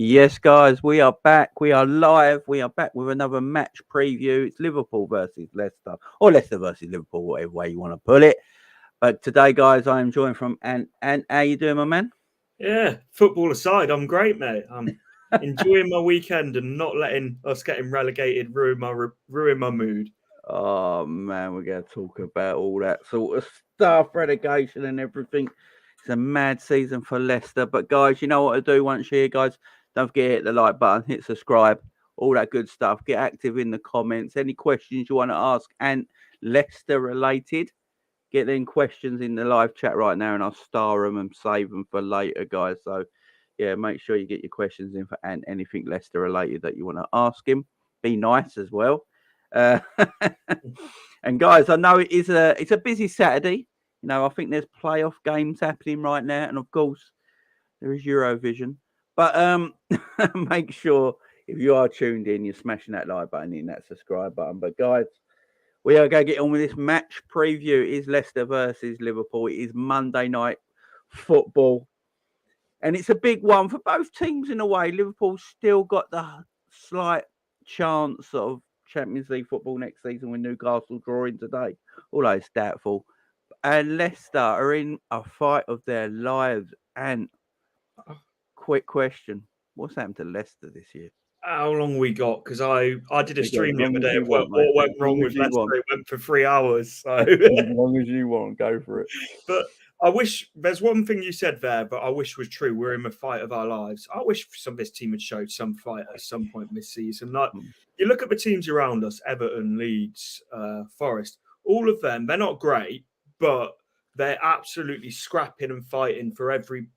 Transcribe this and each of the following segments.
Yes, guys, we are back. We are live. We are back with another match preview. It's Liverpool versus Leicester, or Leicester versus Liverpool, whatever way you want to put it. But today, guys, I am joined from Ant. Ant, how you doing, my man? Yeah, football aside, I'm great, mate. I'm enjoying my weekend and not letting us getting relegated ruin my mood. Oh man, we're going to talk about all that sort of stuff, relegation and everything. It's a mad season for Leicester. But guys, you know what to do once you're here, guys. Don't forget to hit the like button, hit subscribe, all that good stuff. Get active in the comments. Any questions you want to ask and Leicester related, get them questions in the live chat right now and I'll star them and save them for later, guys. So yeah, make sure you get your questions in for anything Leicester related that you want to ask him. Be nice as well. And guys, I know it's a busy Saturday. You know, I think there's playoff games happening right now, and of course there is Eurovision. But make sure if you are tuned in, you're smashing that like button and that subscribe button. But guys, we are going to get on with this match preview. It is Leicester versus Liverpool. It is Monday night football, and it's a big one for both teams in a way. Liverpool's still got the slight chance of Champions League football next season with Newcastle drawing today, although it's doubtful. And Leicester are in a fight of their lives. And quick question: what's happened to Leicester this year? How long we got? Because I did a stream the other day of what went wrong with Leicester. It went for 3 hours. So as long as you want, go for it. But I wish there's one thing you said there, but I wish was true. We're in the fight of our lives. I wish some of this team had showed some fight at some point this season. Like you look at the teams around us: Everton, Leeds, Forest. All of them, they're not great, but they're absolutely scrapping and fighting for every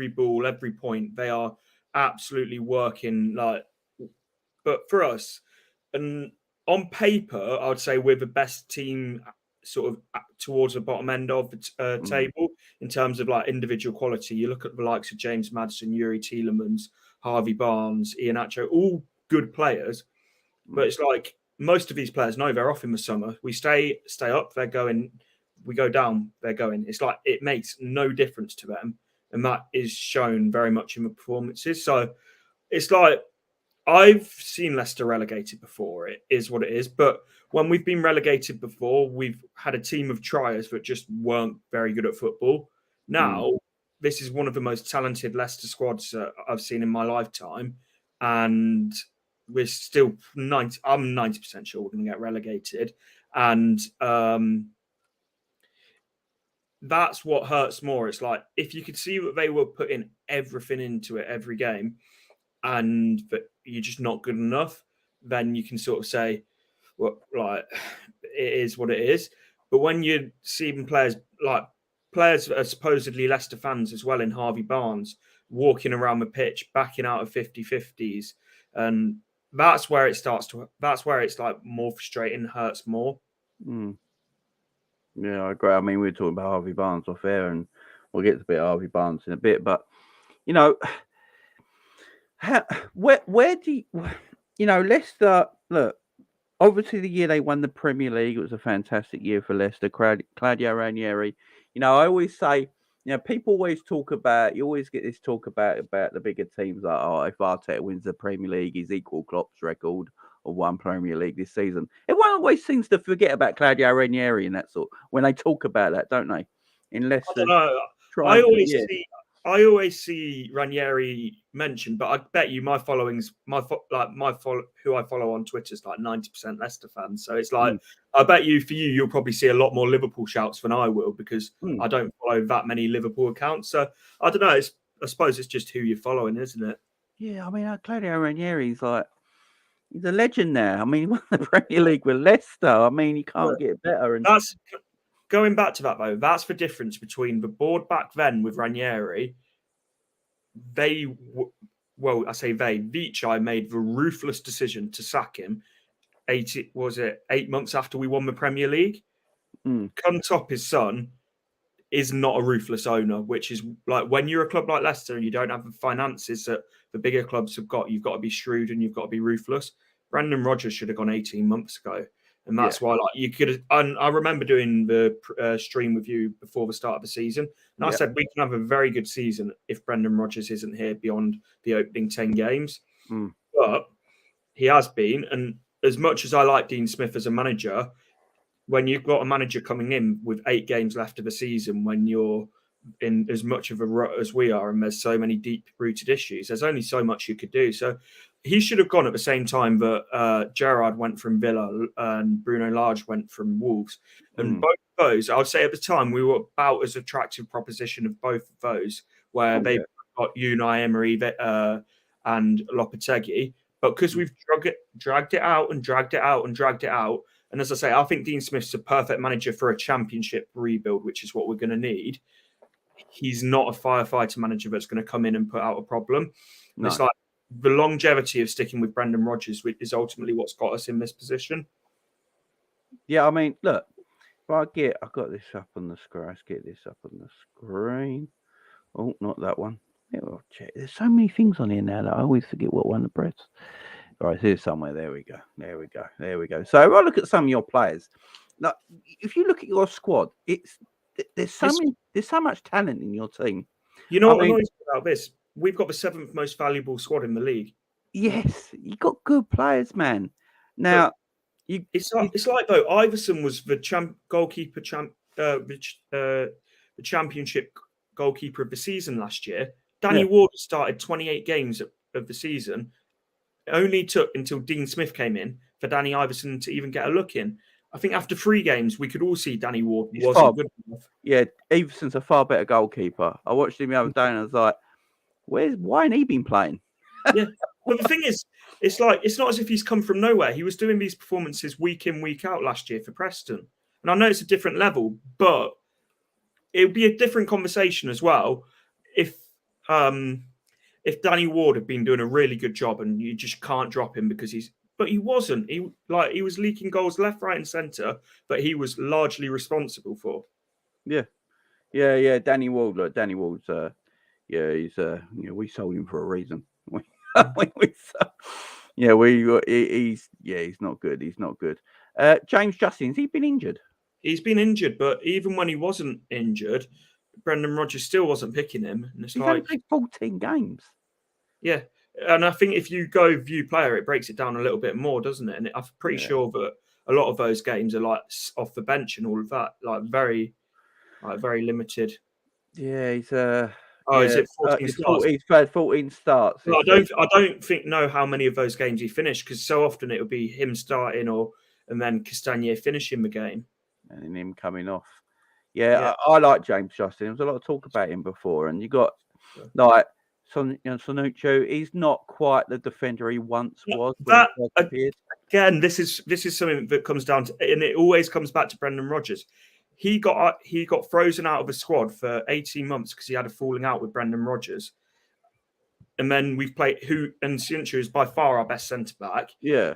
ball, every point. They are absolutely working. But for us, and on paper, I would say we're the best team sort of towards the bottom end of the table in terms of like individual quality. You look at the likes of James Maddison, Yuri Tielemans, Harvey Barnes, Iheanacho, all good players. But it's like most of these players know they're off in the summer. We stay up, they're going. We go down, they're going. It's like it makes no difference to them. And that is shown very much in the performances. So it's like I've seen Leicester relegated before. It is what it is. But when we've been relegated before, we've had a team of triers that just weren't very good at football. Now, this is one of the most talented Leicester squads I've seen in my lifetime. And we're still I'm 90% sure we're going to get relegated. And that's what hurts more. It's like if you could see that they were putting everything into it every game and that you're just not good enough, then you can sort of say, well, like it is what it is. But when you see even players that are supposedly Leicester fans as well in Harvey Barnes walking around the pitch, backing out of 50-50s, and that's where it's like more frustrating, hurts more. Yeah, I agree. I mean, we were talking about Harvey Barnes off air, and we'll get to a bit of Harvey Barnes in a bit. But you know, where do Leicester look? Obviously, the year they won the Premier League, it was a fantastic year for Leicester. Claudio Ranieri. You know, I always say, people always talk about. You always get this talk about the bigger teams. Like, oh, if Arteta wins the Premier League, he's equal Klopp's record of one Premier League this season. Everyone always seems to forget about Claudio Ranieri and that sort when they talk about that, don't they? In Leicester, I always see Ranieri mentioned, but I bet you who I follow on Twitter is like 90% Leicester fans. So it's like I bet you'll probably see a lot more Liverpool shouts than I will because I don't follow that many Liverpool accounts. So I don't know. I suppose it's just who you're following, isn't it? Yeah, I mean, Claudio Ranieri's like. He's a legend now. I mean, he won the Premier League with Leicester. I mean, he can't get better. And that's going back to that though. That's the difference between the board back then with Ranieri. Vichai made the ruthless decision to sack him. 8 months after we won the Premier League? Kuntop, his son, is not a ruthless owner, which is like when you're a club like Leicester and you don't have the finances that the bigger clubs have got, you've got to be shrewd and you've got to be ruthless. Brendan Rodgers should have gone 18 months ago. And that's why, like, you could. And I remember doing the stream with you before the start of the season, and I said we can have a very good season if Brendan Rodgers isn't here beyond the opening 10 games. But he has been, and as much as I like Dean Smith as a manager, when you've got a manager coming in with 8 games left of the season, when you're in as much of a rut as we are, and there's so many deep-rooted issues, there's only so much you could do. So he should have gone at the same time that Gerrard went from Villa and Bruno Lage went from Wolves. And both of those, I would say at the time, we were about as attractive proposition of both of those, where they got Unai Emery and Lopetegui. But because we've dragged it out, and as I say, I think Dean Smith's a perfect manager for a championship rebuild, which is what we're going to need. He's not a firefighter manager that's going to come in and put out a problem. No. It's like the longevity of sticking with Brendan Rodgers is ultimately what's got us in this position. Yeah, I mean, look, I've got this up on the screen. Let's get this up on the screen. Oh, not that one. I'll check. There's so many things on here now that I always forget what one to press. All right, here's somewhere. There we go. So if I look at some of your players, like if you look at your squad, there's so much talent in your team. You know what annoys me about this? We've got the 7th most valuable squad in the league. Yes, you got good players, man. Now, it's like though Iverson was the the championship goalkeeper of the season last year. Danny Ward started 28 games of the season. It only took until Dean Smith came in for Danny Iverson to even get a look in. I think after 3 games, we could all see Danny Ward wasn't good enough. Yeah, Iverson's a far better goalkeeper. I watched him the other day and I was like, why ain't he been playing? Yeah. But the thing is, it's not as if he's come from nowhere. He was doing these performances week in, week out last year for Preston. And I know it's a different level, but it would be a different conversation as well if Danny Ward had been doing a really good job and you just can't drop him because but he wasn't. He was leaking goals left, right, and centre, but he was largely responsible for. Yeah. Danny Ward. Look, Danny Ward's. He's. We sold him for a reason. He's not good. He's not good. James Justin, has he been injured? He's been injured, but even when he wasn't injured, Brendan Rodgers still wasn't picking him. And he's only played 14 games. Yeah. And I think if you go view player, it breaks it down a little bit more, doesn't it? And I'm pretty sure that a lot of those games are like off the bench and all of that, very limited. Yeah, he's is it 14 starts? He's played 14 starts. Well, I don't know how many of those games he finished, because so often it would be him starting and then Castagne finishing the game. And then him coming off. Yeah. I like James Justin. There was a lot of talk about him before, and you got like Sonucho. He's not quite the defender he once was. Again, this is something that comes down to, and it always comes back to Brendan Rodgers. He got frozen out of the squad for 18 months because he had a falling out with Brendan Rodgers. And then we've played and Sonucho is by far our best centre back. Yeah.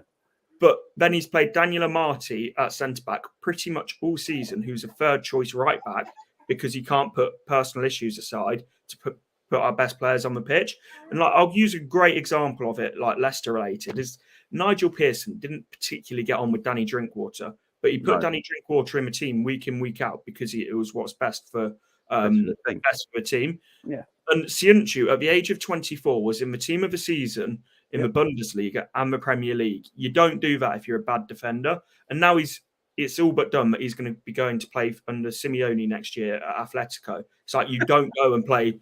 But then he's played Daniel Amati at centre-back pretty much all season, who's a third-choice right-back, because he can't put personal issues aside to put our best players on the pitch. And I'll use a great example of it, like Leicester-related, is Nigel Pearson didn't particularly get on with Danny Drinkwater, but he put Danny Drinkwater in the team week in, week out because it was what's best for the team. Yeah. And Sonucho, at the age of 24, was in the team of the season in the Bundesliga and the Premier League. You don't do that if you're a bad defender. And now it's all but done that he's going to be going to play under Simeone next year at Atletico. It's like you don't go and play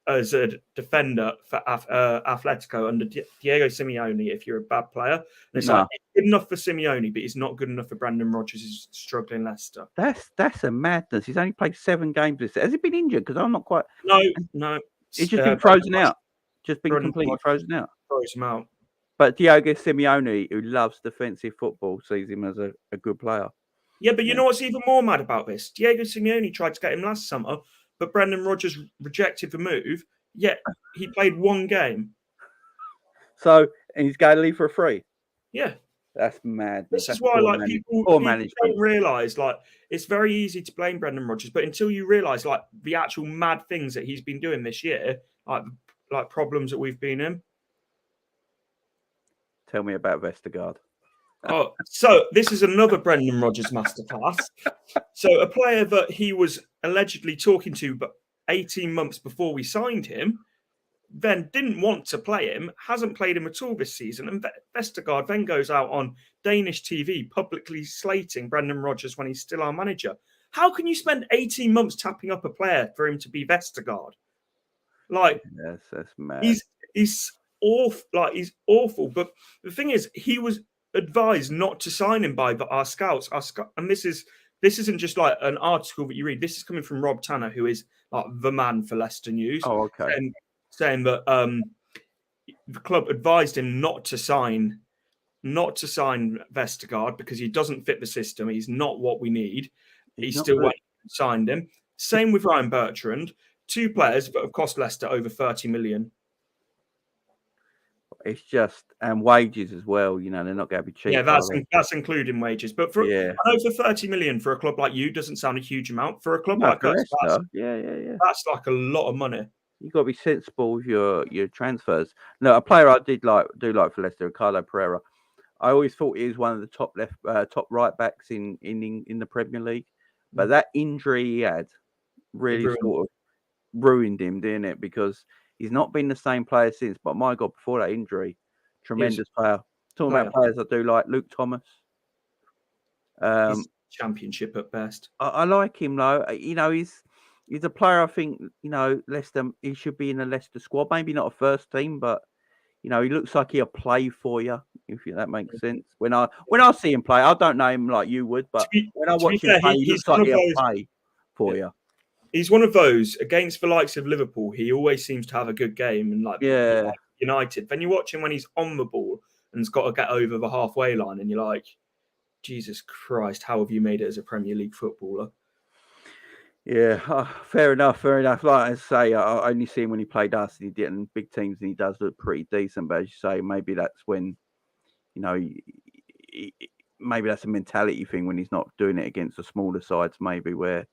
as a defender for Atletico under Diego Simeone if you're a bad player. And it's like, it's good enough for Simeone, but it's not good enough for Brendan Rodgers, who's struggling Leicester. That's a madness. He's only played 7 games this year. Has he been injured? Because I'm not quite... No. He's just been frozen out. Just been completely frozen out. Froze him out. But Diego Simeone, who loves defensive football, sees him as a good player. Yeah, but you know what's even more mad about this? Diego Simeone tried to get him last summer, but Brendan Rodgers rejected the move, yet he played 1 game. So, and he's going to leave for free? Yeah. That's mad. This is why, people don't realise, it's very easy to blame Brendan Rodgers, but until you realise, the actual mad things that he's been doing this year, like problems that we've been in. Tell me about Vestergaard. Oh, so this is another Brendan Rodgers masterclass. So a player that he was allegedly talking to, but 18 months before we signed him, then didn't want to play him, hasn't played him at all this season, and Vestergaard then goes out on Danish TV publicly slating Brendan Rodgers when he's still our manager. How can you spend 18 months tapping up a player for him to be Vestergaard? Like, yes, that's mad. He's awful. Like, he's awful. But the thing is, he was advised not to sign him by our scouts. And this isn't just like an article that you read. This is coming from Rob Tanner, who is like the man for Leicester News. Oh, okay. Saying that the club advised him not to sign Vestergaard because he doesn't fit the system. He's not what we need. He's still waiting to sign him. Same with Ryan Bertrand. 2 players that have cost Leicester over 30 million. It's just, and wages as well. You know, they're not going to be cheap. Yeah, that's including wages. But I know for 30 million for a club like you doesn't sound a huge amount. For a club like us, that's like a lot of money. You've got to be sensible with your transfers. No, a player I do like for Leicester, Ricardo Pereira. I always thought he was one of the top right backs in the Premier League, but that injury he had really sort of ruined him, didn't it? Because he's not been the same player since. But my God, before that injury, tremendous player. Talking about players I do like, Luke Thomas. He's championship at best. I like him though. You know, he's a player. I think Leicester. He should be in the Leicester squad. Maybe not a first team, but he looks like he'll play for you. If that makes sense. When I see him play, I don't know him like you would, but when I watch him play, he looks like he'll play for you. He's one of those against the likes of Liverpool. He always seems to have a good game, and like United. Then you watch him when he's on the ball and has got to get over the halfway line, and you're like, Jesus Christ, how have you made it as a Premier League footballer? Yeah, fair enough. Like I say, I only see him when he played us, and he did in big teams, and he does look pretty decent. But as you say, maybe that's when, maybe that's a mentality thing when he's not doing it against the smaller sides. Maybe where.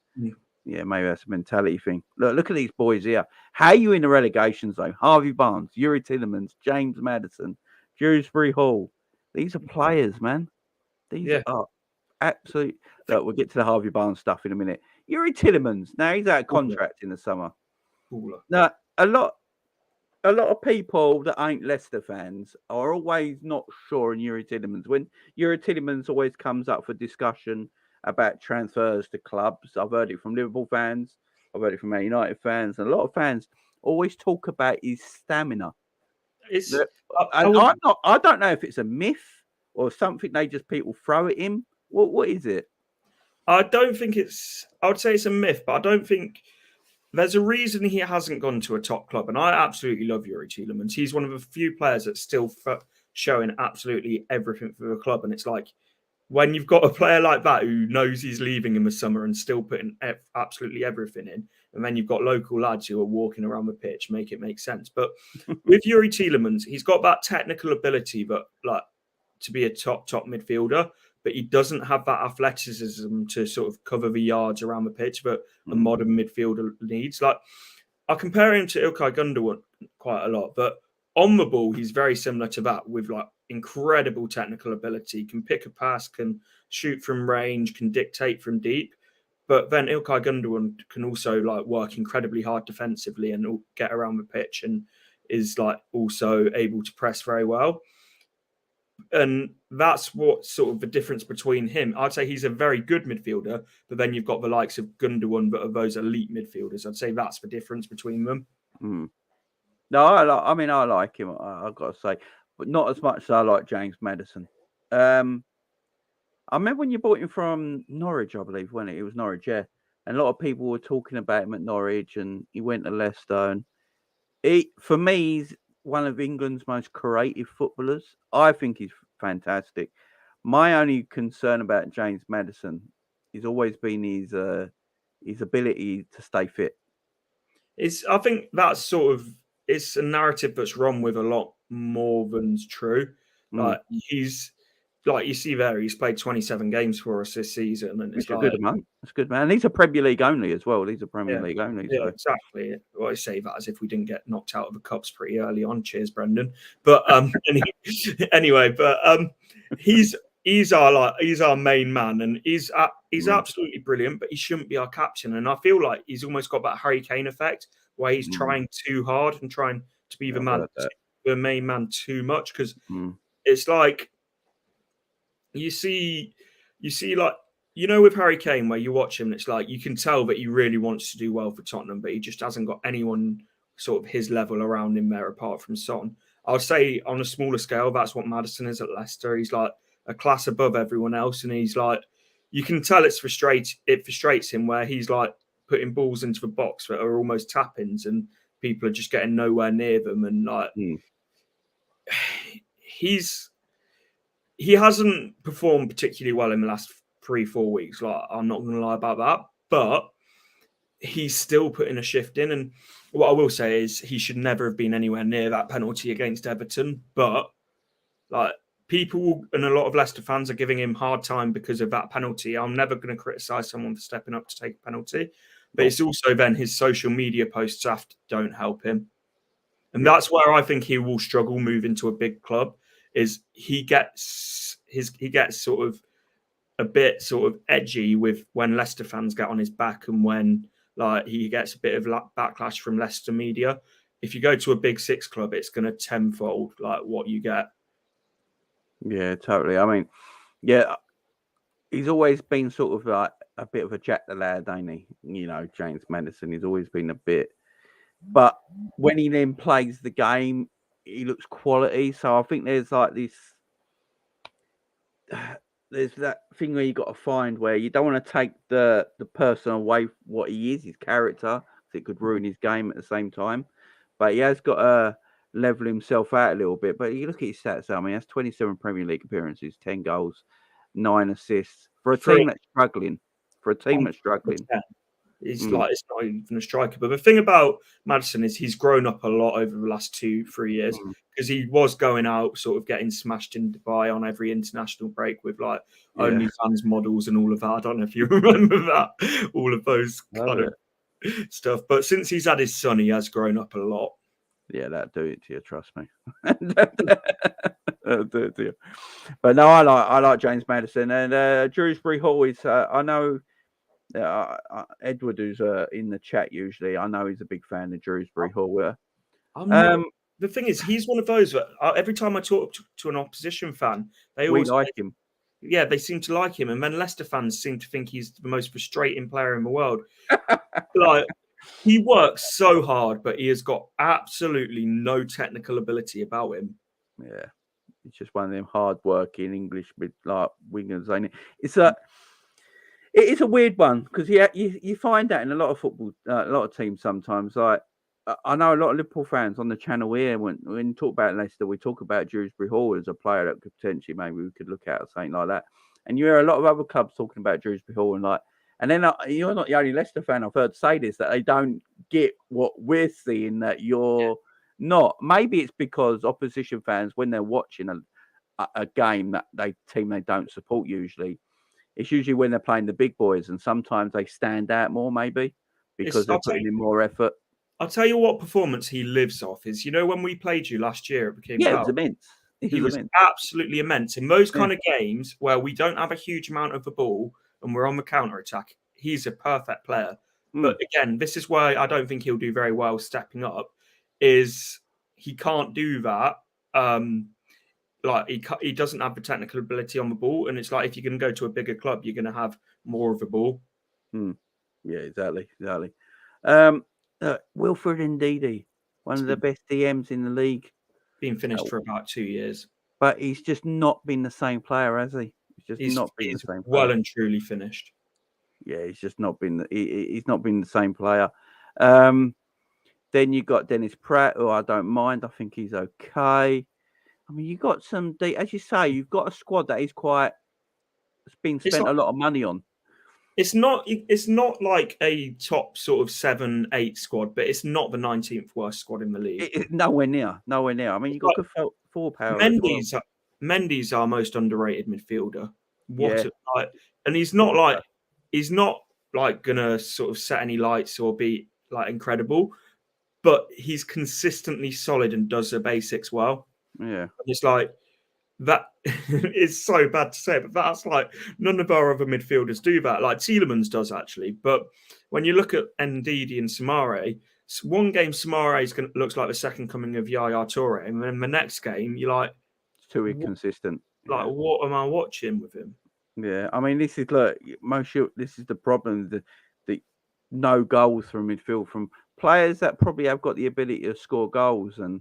Maybe that's a mentality thing. Look at these boys here. How are you in the relegation zone? Harvey Barnes, Yuri Tillemans, James Maddison, Dewsbury-Hall. These are players, man. These are absolute. Look, we'll get to the Harvey Barnes stuff in a minute. Yuri Tillemans. Now he's out of contract in the summer. Now a lot of people that ain't Leicester fans are always not sure on Yuri Tillemans. When Yuri Tillemans always comes up for discussion about transfers to clubs. I've heard it from Liverpool fans. I've heard it from Man United fans. And a lot of fans always talk about his stamina. I don't know if it's a myth or something people throw at him. What is it? I don't think I would say it's a myth, but I don't think there's a reason he hasn't gone to a top club. And I absolutely love Yuri Tillemans. He's one of the few players that's still showing absolutely everything for the club. And it's like, when you've got a player like that who knows he's leaving in the summer and still putting absolutely everything in, and then you've got local lads who are walking around the pitch, make it make sense. But with Yuri Tillemans, he's got that technical ability, but like to be a top midfielder, but he doesn't have that athleticism to sort of cover the yards around the pitch that a modern midfielder needs. Like, I compare him to Ilkay Gundogan quite a lot, but on the ball, he's very similar to that with like incredible technical ability, can pick a pass, can shoot from range, can dictate from deep. But then Ilkay Gundogan can also like work incredibly hard defensively and get around the pitch, and is like also able to press very well. And that's what sort of the difference between him. I'd say he's a very good midfielder, but then you've got the likes of Gundogan that are those elite midfielders. I'd say that's the difference between them. No, I like him. I've got to say, but not as much as I like James Maddison. I remember when you bought him from Norwich, I believe, wasn't it? It was Norwich, yeah. And a lot of people were talking about him at Norwich, and he went to Leicester. And for me, he's one of England's most creative footballers. I think he's fantastic. My only concern about James Maddison has always been his ability to stay fit. I think that's sort of, it's a narrative that's run with a lot more than's true. Like, he's like, you see there, he's played 27 games for us this season, and it's good amount. That's good, man. And he's a Premier League only as well. He's a Premier League only. Yeah, exactly. Well, I say that as if we didn't get knocked out of the cups pretty early on. Cheers, Brendan. But anyway, but he's he's our main man, and he's absolutely brilliant. But he shouldn't be our captain. And I feel like he's almost got that Harry Kane effect, where he's trying too hard and trying to be the main man too much. Because it's like you see, like, with Harry Kane, where you watch him, it's like you can tell that he really wants to do well for Tottenham, but he just hasn't got anyone sort of his level around him there apart from Son. I would say on a smaller scale, that's what Maddison is at Leicester. He's like a class above everyone else, and he's like, you can tell it frustrates him, where he's like putting balls into the box that are almost tap-ins, and people are just getting nowhere near them, and like he hasn't performed particularly well in the last 3-4 weeks. Like, I'm not going to lie about that, but he's still putting a shift in. And what I will say is he should never have been anywhere near that penalty against Everton. But like, people and a lot of Leicester fans are giving him hard time because of that penalty. I'm never going to criticise someone for stepping up to take a penalty, but it's also then his social media posts after don't help him. And that's where I think he will struggle moving to a big club. Is he gets sort of a bit sort of edgy with when Leicester fans get on his back, and when like he gets a bit of backlash from Leicester media. If you go to a big six club, it's going to tenfold like what you get. Yeah, totally. I mean, yeah, he's always been sort of like a bit of a Jack the Lad, ain't he? James Maddison. He's always been a bit, but when he then plays the game, he looks quality. So I think there's like this. There's that thing where you got to find where you don't want to take the person away from what he is, his character, because it could ruin his game at the same time. But he has got to level himself out a little bit. But you look at his stats. I mean, that's 27 Premier League appearances, 10 goals, 9 assists for a team that's struggling. It's like, it's not even a striker. But the thing about Maddison is he's grown up a lot over the last 2-3 years, because he was going out sort of getting smashed in Dubai on every international break with like OnlyFans models and all of that. I don't know if you remember that, all of those kind of stuff. But since he's had his son, he has grown up a lot. Yeah, that'll do it to you, trust me. That'll do it to you. But no, I like James Maddison. And Dewsbury-Hall is, I know, Edward, who's in the chat usually, I know he's a big fan of Dewsbury-Hall. The thing is, he's one of those that every time I talk to an opposition fan, they always like him. Yeah, they seem to like him. And then Leicester fans seem to think he's the most frustrating player in the world. Like, he works so hard, but he has got absolutely no technical ability about him. Yeah, he's just one of them hard-working English like wingers, ain't it? It is a weird one, because you find that in a lot of football, a lot of teams sometimes. Like, I know a lot of Liverpool fans on the channel here, when we talk about Leicester, we talk about Dewsbury-Hall as a player that could potentially, maybe we could look at or something like that. And you hear a lot of other clubs talking about Dewsbury-Hall, and then you're not the only Leicester fan I've heard say this, that they don't get what we're seeing, that you're not. Maybe it's because opposition fans, when they're watching a game that team they don't support usually, it's usually when they're playing the big boys, and sometimes they stand out more, maybe because they're putting in more effort. I'll tell you what performance he lives off is, when we played you last year at the King Power, it was immense. He was absolutely immense. In those kind of games where we don't have a huge amount of the ball and we're on the counter attack, he's a perfect player. But again, this is why I don't think he'll do very well stepping up. Is he can't do that. Like, he doesn't have the technical ability on the ball, and it's like, if you're going to go to a bigger club, you're going to have more of the ball. Yeah, exactly. Wilfred Ndidi, one of the best DMs in the league, been finished for about 2 years, but he's just not been the same player, has he? He's not been the same. Well and truly finished. Yeah, he's just not been. He's not been the same player. Then you got Dennis Pratt, who I don't mind. I think he's okay. I mean, you got some, as you say, you've got a squad that is it's been spent a lot of money on. It's not like a top sort of 7-8 squad, but it's not the 19th worst squad in the league. Nowhere near. I mean, you've got good forward power. Mendy's our most underrated midfielder. And he's not like gonna sort of set any lights or be like incredible, but he's consistently solid and does the basics well. Yeah. And it's like, that is so bad to say, but that's like none of our other midfielders do that. Like Tielemans does actually, but when you look at Ndidi and Samare, one game Samare looks like the second coming of Yaya Toure, and then the next game you're like, It's too inconsistent. like what am I watching with him? Yeah, I mean, this is this is the problem. The no goals from midfield from players that probably have got the ability to score goals, and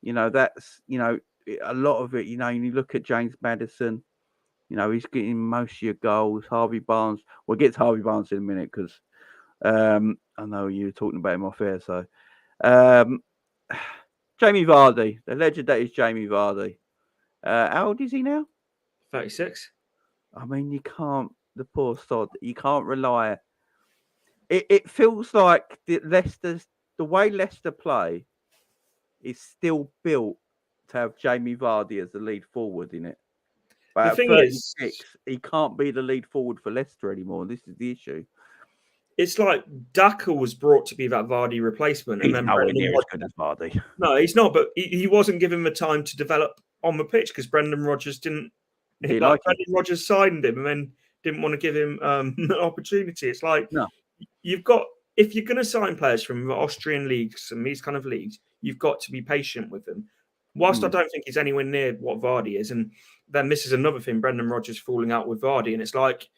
that's a lot of it. You look at James Maddison. He's getting most of your goals. Harvey Barnes. We'll get to Harvey Barnes in a minute because I know you were talking about him off air. So, Jamie Vardy, the legend that is Jamie Vardy. How old is he now? 36. I mean, you can't. The poor sod. You can't rely. It feels like the way Leicester play is still built to have Jamie Vardy as the lead forward in it. But at 36, he can't be the lead forward for Leicester anymore. This is the issue. It's like Daka was brought to be that Vardy replacement. He's nowhere near as good as Vardy. No, he's not, but he wasn't given the time to develop on the pitch because Brendan Rodgers didn't. Brendan Rodgers signed him and then didn't want to give him an opportunity. It's like you've got, if you're going to sign players from the Austrian leagues and these kind of leagues, you've got to be patient with them. Whilst I don't think he's anywhere near what Vardy is, and then this is another thing, Brendan Rodgers falling out with Vardy, and it's like,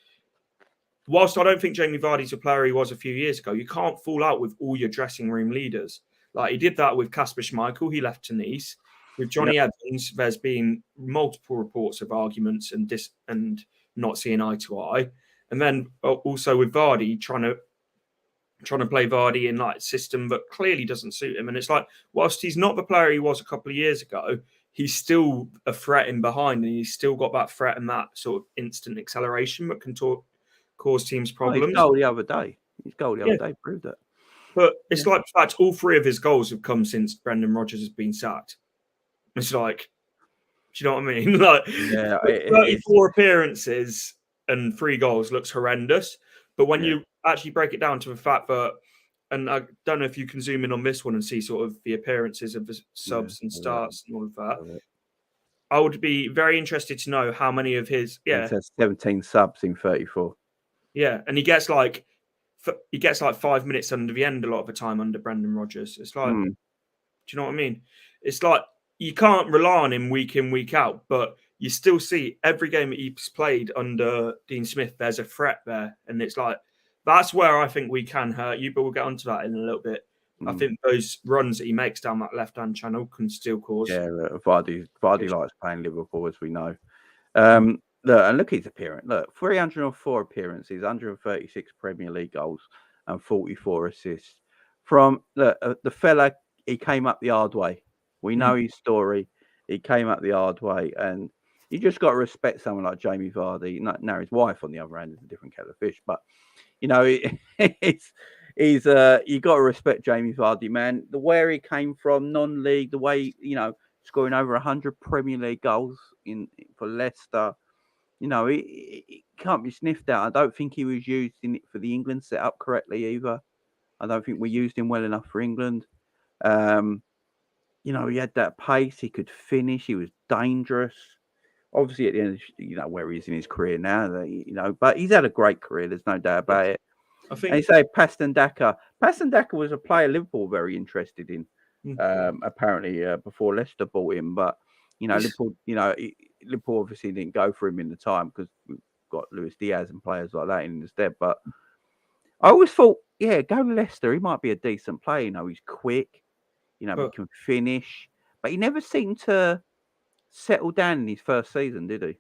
whilst I don't think Jamie Vardy's a player he was a few years ago, you can't fall out with all your dressing room leaders. Like he did that with Kasper Schmeichel, he left to Nice. With Johnny Evans, there's been multiple reports of arguments and not seeing eye to eye. And then also with Vardy trying to play Vardy in like system that clearly doesn't suit him. And it's like, whilst he's not the player he was a couple of years ago, he's still a threat in behind, and he's still got that threat and that sort of instant acceleration that can cause teams problems. His goal the other day. Proved it. But it's like the fact all three of his goals have come since Brendan Rodgers has been sacked. It's like, do you know what I mean? Like, 34 appearances and 3 goals looks horrendous. But when you actually break it down to the fact that, and I don't know if you can zoom in on this one and see sort of the appearances of the subs and starts and all of that. I would be very interested to know how many of his. It says 17 subs in 34. Yeah, and he gets like 5 minutes under the end a lot of the time under Brendan Rodgers. It's like, do you know what I mean? It's like you can't rely on him week in, week out, but you still see every game that he's played under Dean Smith, there's a threat there. And it's like, that's where I think we can hurt you, but we'll get onto that in a little bit. I think those runs that he makes down that left-hand channel can still cause. Yeah, Vardy likes playing Liverpool, as we know. Look at his appearance. Look, 304 appearances, 136 Premier League goals, and 44 assists. From the fella, he came up the hard way. We know his story. He came up the hard way, and you just got to respect someone like Jamie Vardy. Now his wife, on the other hand, is a different kettle of fish. But you got to respect Jamie Vardy, man. Where he came from, non-league, the way scoring over 100 Premier League goals for Leicester. He can't be sniffed at. I don't think he was used in it for the England setup correctly either. I don't think we used him well enough for England. He had that pace. He could finish. He was dangerous. Obviously, at the end, where he is in his career now, but he's had a great career. There's no doubt about it. I think. And you say Patson Daka. Patson Daka was a player Liverpool were very interested in. Apparently, before Leicester bought him, but Liverpool, Liverpool obviously didn't go for him in the time because we've got Luis Diaz and players like that instead. But I always thought, go to Leicester. He might be a decent player. He's quick. He can finish. But he never seemed to settle down in his first season, did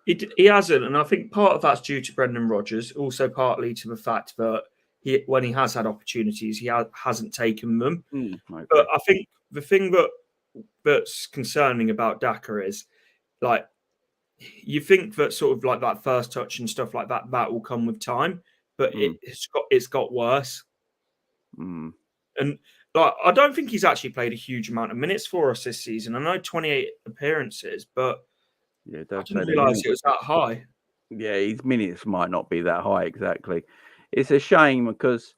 he? He hasn't, and I think part of that's due to Brendan Rodgers. Also, partly to the fact that when he has had opportunities, he hasn't taken them. But I think the thing that's concerning about Daka is, like, you think that sort of like that first touch and stuff like that will come with time, but it's got worse. And like, I don't think he's actually played a huge amount of minutes for us this season. I know 28 appearances, but I didn't realise it was that high. Yeah, his minutes might not be that high exactly. It's a shame because,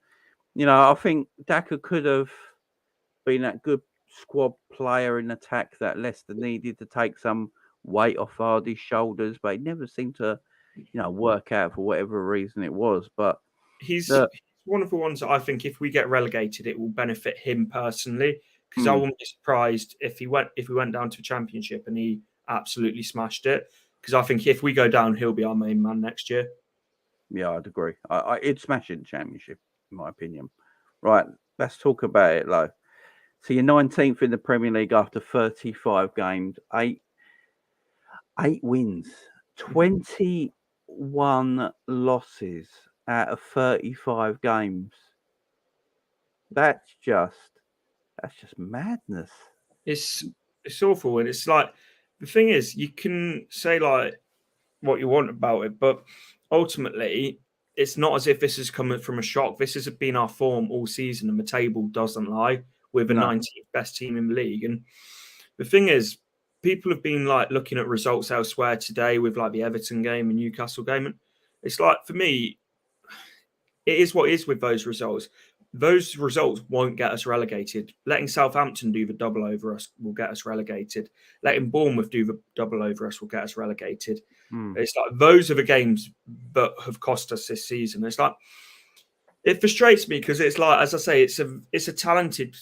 I think Daka could have been that good squad player in attack that Leicester needed to take some weight off Vardy's shoulders, but it never seemed to, work out for whatever reason it was. But he's one of the ones that I think if we get relegated, it will benefit him personally. Because I wouldn't be surprised if we went down to a championship and he absolutely smashed it. Because I think if we go down, he'll be our main man next year. Yeah, I'd agree. It'd smash it in championship, in my opinion. Right, let's talk about it, though. So you're 19th in the Premier League after 35 games, eight wins, 21 losses out of 35 games. That's just madness. It's awful, and it's like the thing is, you can say like what you want about it, but ultimately, it's not as if this is coming from a shock. This has been our form all season, and the table doesn't lie. We're the 19th best team in the league, and the thing is, people have been like looking at results elsewhere today with like the Everton game and Newcastle game, and it's like for me, it is what it is with those results. Those results won't get us relegated. Letting Southampton do the double over us will get us relegated. Letting Bournemouth do the double over us will get us relegated. It's like those are the games that have cost us this season. It's like it frustrates me because it's like, as I say, it's a talented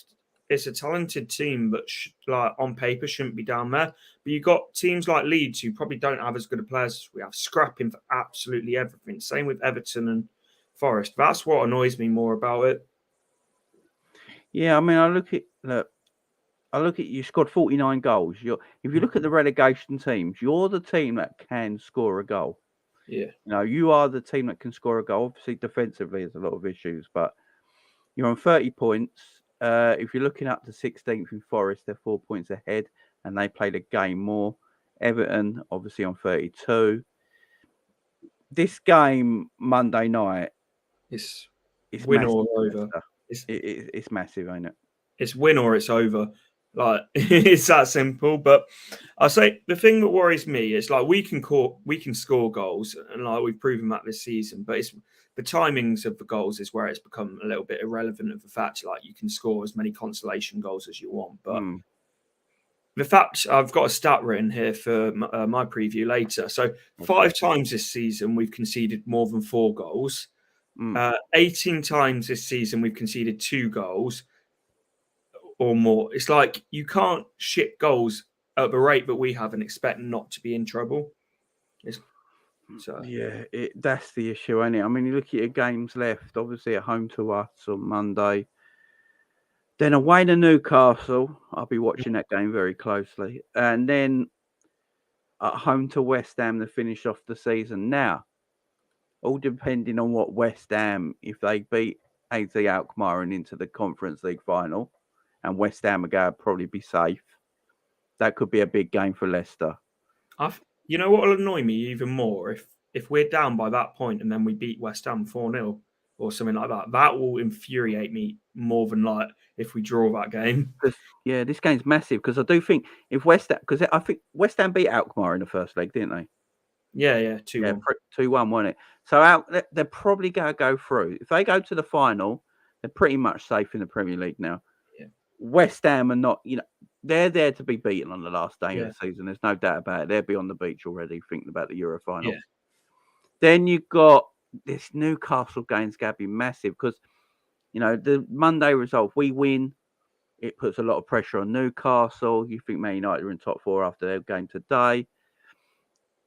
team, but like on paper shouldn't be down there. But you got teams like Leeds who probably don't have as good a players as we have, scrapping for absolutely everything. Same with Everton and Forest. That's what annoys me more about it. Yeah, I mean, I look at you scored 49 goals. If you look at the relegation teams, you're the team that can score a goal. Yeah. You are the team that can score a goal. Obviously, defensively, there's a lot of issues, but you're on 30 points. If you're looking up to 16th in Forest, they're 4 points ahead, and they played a game more. Everton, obviously, on 32. This game Monday night, it's win or over. It's massive, ain't it? It's win or it's over. Like it's that simple. But I say the thing that worries me is like we can score goals, and like we've proven that this season. But it's the timings of the goals is where it's become a little bit irrelevant of the fact like you can score as many consolation goals as you want. But the fact I've got a stat written here for my preview later. So 5 times this season we've conceded more than 4 goals. 18 times this season we've conceded 2 goals or more. It's like you can't ship goals at the rate that we have and expect not to be in trouble. That's the issue, ain't it? I mean, you look at your games left, obviously at home to us on Monday. Then away to Newcastle. I'll be watching that game very closely. And then at home to West Ham to finish off the season. Now, all depending on what West Ham, if they beat AZ Alkmaar and into the Conference League final, and West Ham are going to probably be safe, that could be a big game for Leicester. You know what will annoy me even more? If we're down by that point and then we beat West Ham 4-0 or something like that, that will infuriate me more than like if we draw that game. Yeah, this game's massive because I do think if West Ham, because I think West Ham beat Alkmaar in the first leg, didn't they? Yeah, 2-1. 2-1, wasn't it? So they're probably going to go through. If they go to the final, they're pretty much safe in the Premier League now. Yeah. West Ham are not, they're there to be beaten on the last day of the season. There's no doubt about it. They'll be on the beach already thinking about the Euro final. Yeah. Then you've got this Newcastle game's going to be massive because, the Monday result, we win, it puts a lot of pressure on Newcastle. You think Man United are in top 4 after their game today.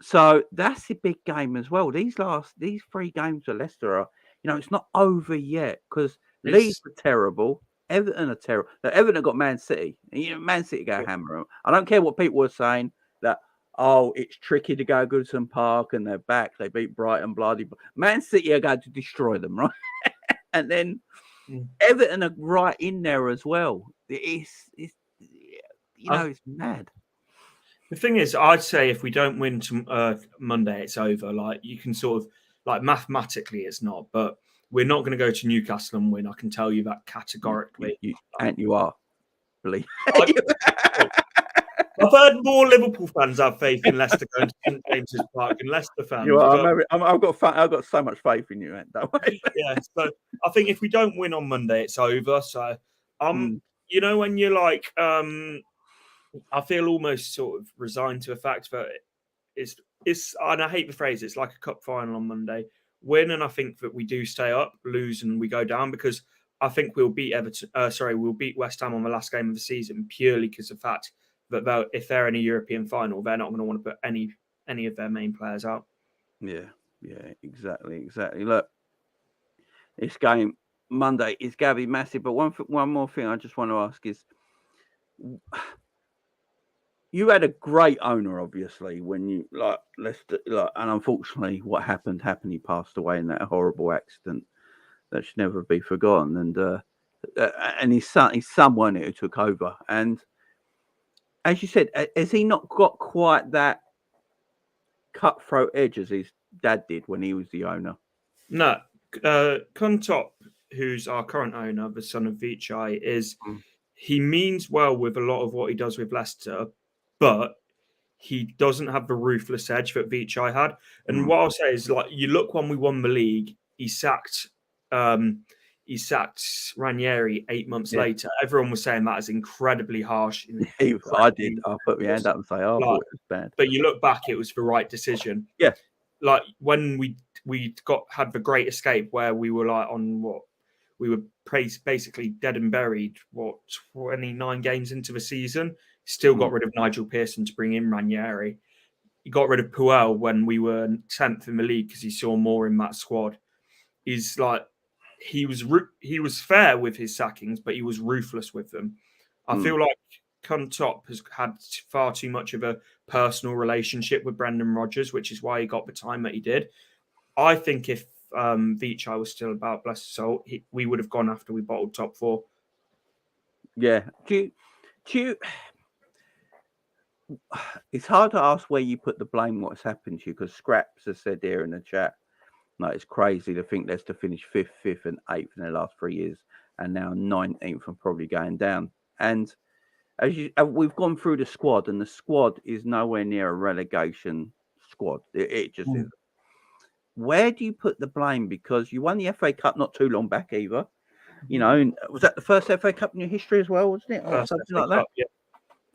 So that's a big game as well. These 3 games for Leicester are, it's not over yet because Leeds are terrible. Everton are terrible. Now, Everton got Man City. Man City go hammer them. I don't care what people were saying that, it's tricky to go Goodison Park and they're back. They beat Brighton, bloody. Man City are going to destroy them, right? And then Everton are right in there as well. It's mad. The thing is, I'd say if we don't win Monday, it's over. Like you can sort of like mathematically, it's not, but we're not going to go to Newcastle and win. I can tell you that categorically. You are, believe. I've heard more Liverpool fans have faith in Leicester going to St James's Park than Leicester fans. You are. I've got so much faith in you, don't I? Yeah. So I think if we don't win on Monday, it's over. So when you're like I feel almost sort of resigned to the fact that it's and I hate the phrase, it's like a cup final on Monday. Win, and I think that we do stay up, lose, and we go down, because I think we'll beat we'll beat West Ham on the last game of the season purely because of the fact that if they're in a European final, they're not going to want to put any of their main players out. Yeah, exactly. Look, this game Monday is going to be massive. But one more thing I just want to ask is, you had a great owner, obviously, when you and unfortunately, what happened. He passed away in that horrible accident that should never be forgotten. And his son won it, who took over. And as you said, has he not got quite that cutthroat edge as his dad did when he was the owner? No, Kuntop, who's our current owner, the son of Vichai, he means well with a lot of what he does with Leicester, but he doesn't have the ruthless edge that Vichai had. And what I'll say is, like, you look when we won the league, he sacked Ranieri 8 months later. Everyone was saying that is incredibly harsh. I did. I put my hand up and say, I thought it was bad. But you look back, it was the right decision. Yeah. Like when we had the great escape where we were we were basically dead and buried, 29 games into the season, still got rid of Nigel Pearson to bring in Ranieri. He got rid of Puel when we were 10th in the league because he saw more in that squad. He was fair with his sackings, but he was ruthless with them. I feel like Kuntop has had far too much of a personal relationship with Brendan Rodgers, which is why he got the time that he did. I think if Vichai was still about, bless his soul, we would have gone after we bottled top four. Yeah. Do you it's hard to ask where you put the blame what's happened to you, because Scraps has said here in the chat, like, it's crazy to think Leicester finished 5th and 8th in their last 3 years, and now 19th and probably going down. And we've gone through the squad, and the squad is nowhere near a relegation squad. It just isn't. Where do you put the blame? Because you won the FA Cup not too long back either. You know, was that the first FA Cup in your history as well, wasn't it? Or something like that? Yeah.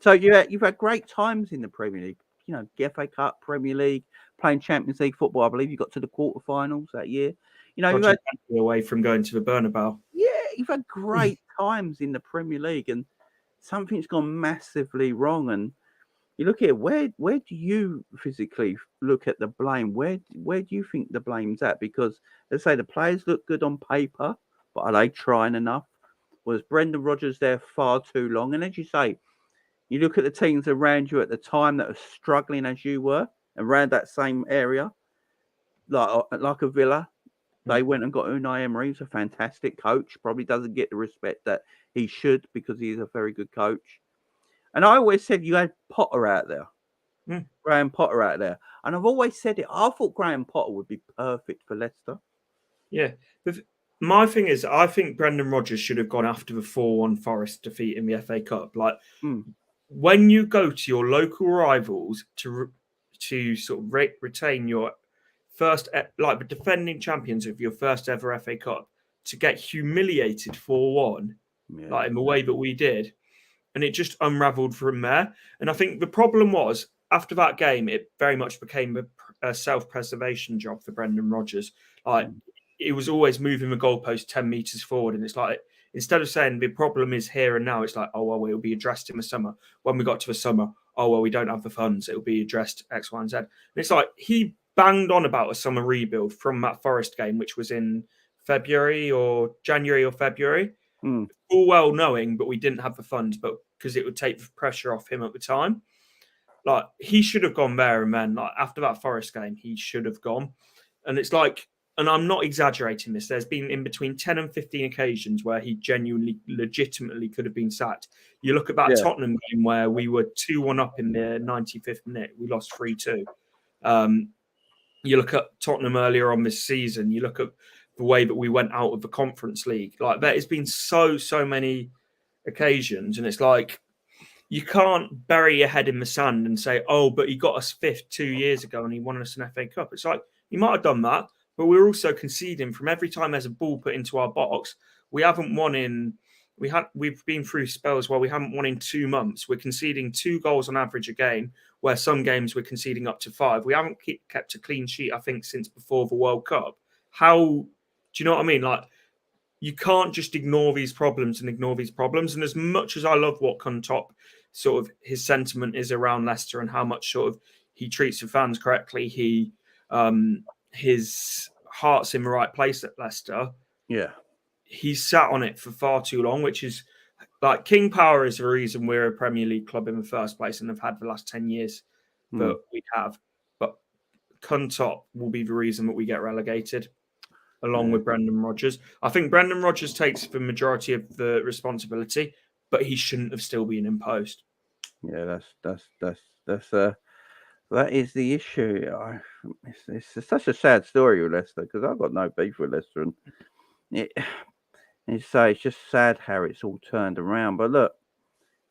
So you've had great times in the Premier League. You know, the FA Cup, Premier League, playing Champions League football. I believe you got to the quarterfinals that year. You know, you've had away from going to the Bernabeu. Yeah, you've had great times in the Premier League, and something's gone massively wrong. And you look at it, where do you physically look at the blame? Where do you think the blame's at? Because let's say the players look good on paper, but are they trying enough? Was Brendan Rodgers there far too long? And as you say, you look at the teams around you at the time that were struggling as you were, around that same area, like a Villa. They went and got Unai Emery, who's a fantastic coach. Probably doesn't get the respect that he should because he is a very good coach. And I always said you had Potter out there, Graham Potter out there. And I've always said it. I thought Graham Potter would be perfect for Leicester. Yeah. My thing is, I think Brendan Rodgers should have gone after the 4-1 Forest defeat in the FA Cup. Like, when you go to your local rivals to sort of retain your first, like the defending champions of your first ever FA Cup, to get humiliated 4-1, like in the way that we did, and it just unravelled from there. And I think the problem was, after that game, it very much became a self-preservation job for Brendan Rodgers. Like, it was always moving the goalpost 10 metres forward, and it's like, instead of saying the problem is here and now, it's like, oh, well, it'll be addressed in the summer. When we got to the summer, oh, well, we don't have the funds. It'll be addressed X, Y, and Z. And it's like, he banged on about a summer rebuild from that Forest game, which was in January or February. All well knowing, but we didn't have the funds, but because it would take the pressure off him at the time. Like, he should have gone there and then. Like, after that Forest game, he should have gone. And it's like, and I'm not exaggerating this, there's been in between 10 and 15 occasions where he genuinely, legitimately could have been sacked. You look at that Tottenham game where we were 2-1 up in the 95th minute. We lost 3-2. You look at Tottenham earlier on this season. You look at the way that we went out of the Conference League. Like, there has been so many occasions, and it's like, you can't bury your head in the sand and say, oh, but he got us 5th 2 years ago and he won us an FA Cup. It's like, he might have done that, but we're also conceding from every time there's a ball put into our box. We haven't won in we've been through spells where we haven't won in 2 months. We're conceding 2 goals on average a game, where some games we're conceding up to 5. We haven't kept a clean sheet, I think, since before the World Cup. How do you know what I mean? Like, you can't just ignore these problems. And as much as I love what Kuntop sort of his sentiment is around Leicester and how much sort of he treats the fans correctly, his heart's in the right place at Leicester. Yeah. He's sat on it for far too long, which is like King Power is the reason we're a Premier League club in the first place and have had the last 10 years that we have. But Kuntop will be the reason that we get relegated, along with Brendan Rodgers. I think Brendan Rodgers takes the majority of the responsibility, but he shouldn't have still been imposed. Yeah, that is the issue. It's such a sad story with Leicester, because I've got no beef with Leicester, and it's just sad how it's all turned around. But look,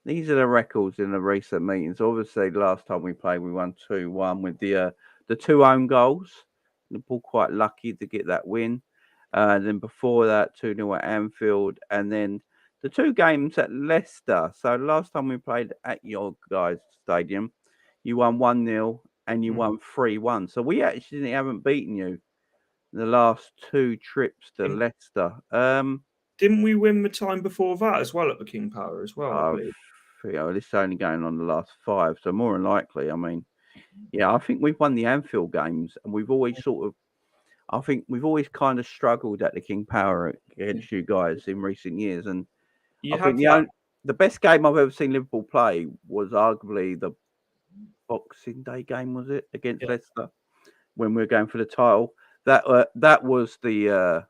these are the records in the recent meetings. Obviously, last time we played, we won 2-1 with the 2 own goals. Liverpool quite lucky to get that win. Then before that, 2-0 at Anfield, and then the 2 games at Leicester. So last time we played at your guys' stadium, you won 1-0 and you won 3-1. So we actually haven't beaten you the last 2 trips to Leicester. Didn't we win the time before that as well at the King Power as well, I believe? This is only going on the last 5, so more than likely, I mean, yeah, I think we've won the Anfield games, and we've always kind of struggled at the King Power against you guys in recent years. And I think the best game I've ever seen Liverpool play was arguably the Boxing Day game, was it, against Leicester, when we were going for the title. That was the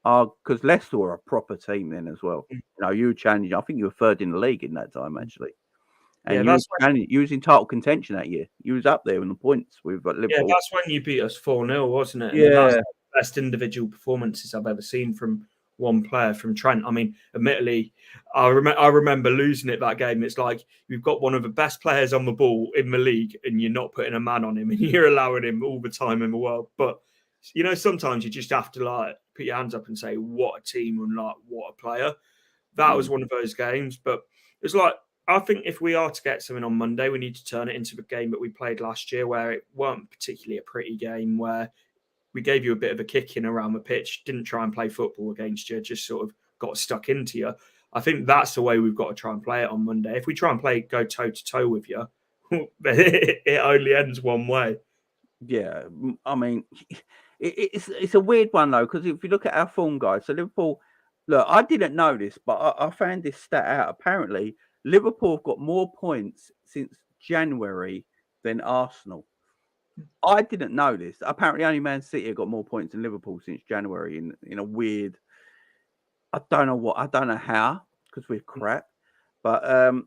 because Leicester were a proper team then as well. You know, you were challenging. I think you were 3rd in the league in that time, actually. And you was in title contention that year. You was up there in the points with Liverpool. Yeah, that's when you beat us 4-0, wasn't it? Yeah. That's the best individual performances I've ever seen from one player, from Trent. I mean, admittedly, I remember losing it that game. It's like you've got one of the best players on the ball in the league and you're not putting a man on him and you're allowing him all the time in the world. But, you know, sometimes you just have to like put your hands up and say, what a team and like what a player. That was one of those games. But it's like, I think if we are to get something on Monday, we need to turn it into the game that we played last year, where it weren't particularly a pretty game, where we gave you a bit of a kicking around the pitch, didn't try and play football against you, just sort of got stuck into you. I think that's the way we've got to try and play it on Monday. If we try and go toe-to-toe with you, it only ends one way. Yeah, I mean, it's a weird one, though, because if you look at our form, guys, so Liverpool, look, I didn't know this, but I found this stat out. Apparently, Liverpool have got more points since January than Arsenal. I didn't know this. Apparently, only Man City have got more points than Liverpool since January in a weird. I don't know how, because we're crap. But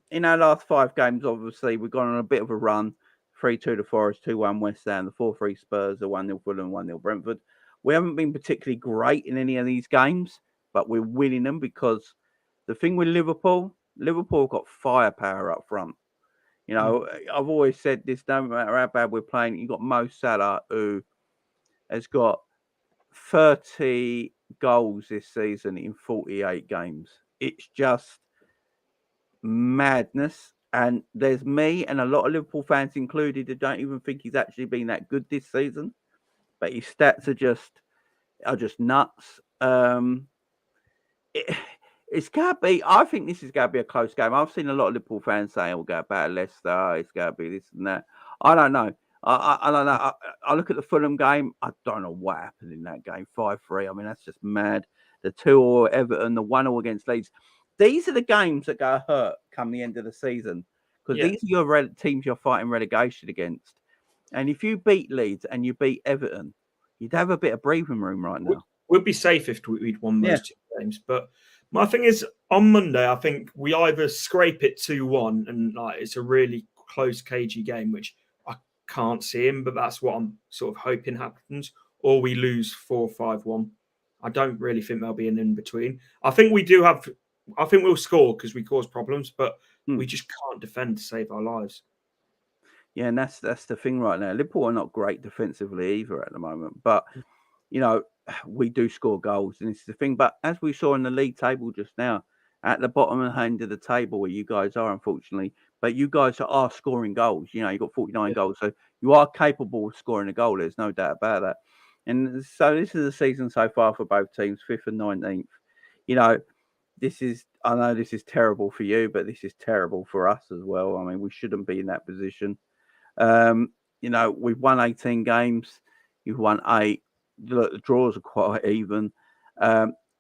in our last 5 games, obviously, we've gone on a bit of a run. 3-2 to Forest, 2-1 West Ham, the 4-3 Spurs, the 1-0 Fulham, 1-0 Brentford. We haven't been particularly great in any of these games, but we're winning them because the thing with Liverpool have got firepower up front. You know, I've always said this, no matter how bad we're playing, you've got Mo Salah, who has got 30 goals this season in 48 games. It's just madness. And there's me and a lot of Liverpool fans included that don't even think he's actually been that good this season. But his stats are just nuts. It's gonna be. I think this is gonna be a close game. I've seen a lot of Liverpool fans saying, "We'll go about Leicester. It's gonna be this and that." I don't know. I don't know. I look at the Fulham game. I don't know what happened in that game. 5-3. I mean, that's just mad. The 2-0 Everton, the 1-0 against Leeds. These are the games that go hurt come the end of the season, because these are your teams you're fighting relegation against. And if you beat Leeds and you beat Everton, you'd have a bit of breathing room right now. We'd be safe if we'd won those 2 games. But my thing is, on Monday, I think we either scrape it 2-1 and like it's a really close, cagey game, which I can't see him, but that's what I'm sort of hoping happens, or we lose 4-5-1. I don't really think there'll be an in-between. I think we'll score because we cause problems, but we just can't defend to save our lives. Yeah, and that's the thing right now. Liverpool are not great defensively either at the moment, but you know, we do score goals, and this is the thing. But as we saw in the league table just now, at the bottom end of the table where you guys are, unfortunately. But you guys are scoring goals. You know, you've got 49 goals, so you are capable of scoring a goal. There's no doubt about that. And so this is the season so far for both teams, 5th and 19th. You know, I know this is terrible for you, but this is terrible for us as well. I mean, we shouldn't be in that position. You know, we've won 18 games. You've won 8. The draws are quite even.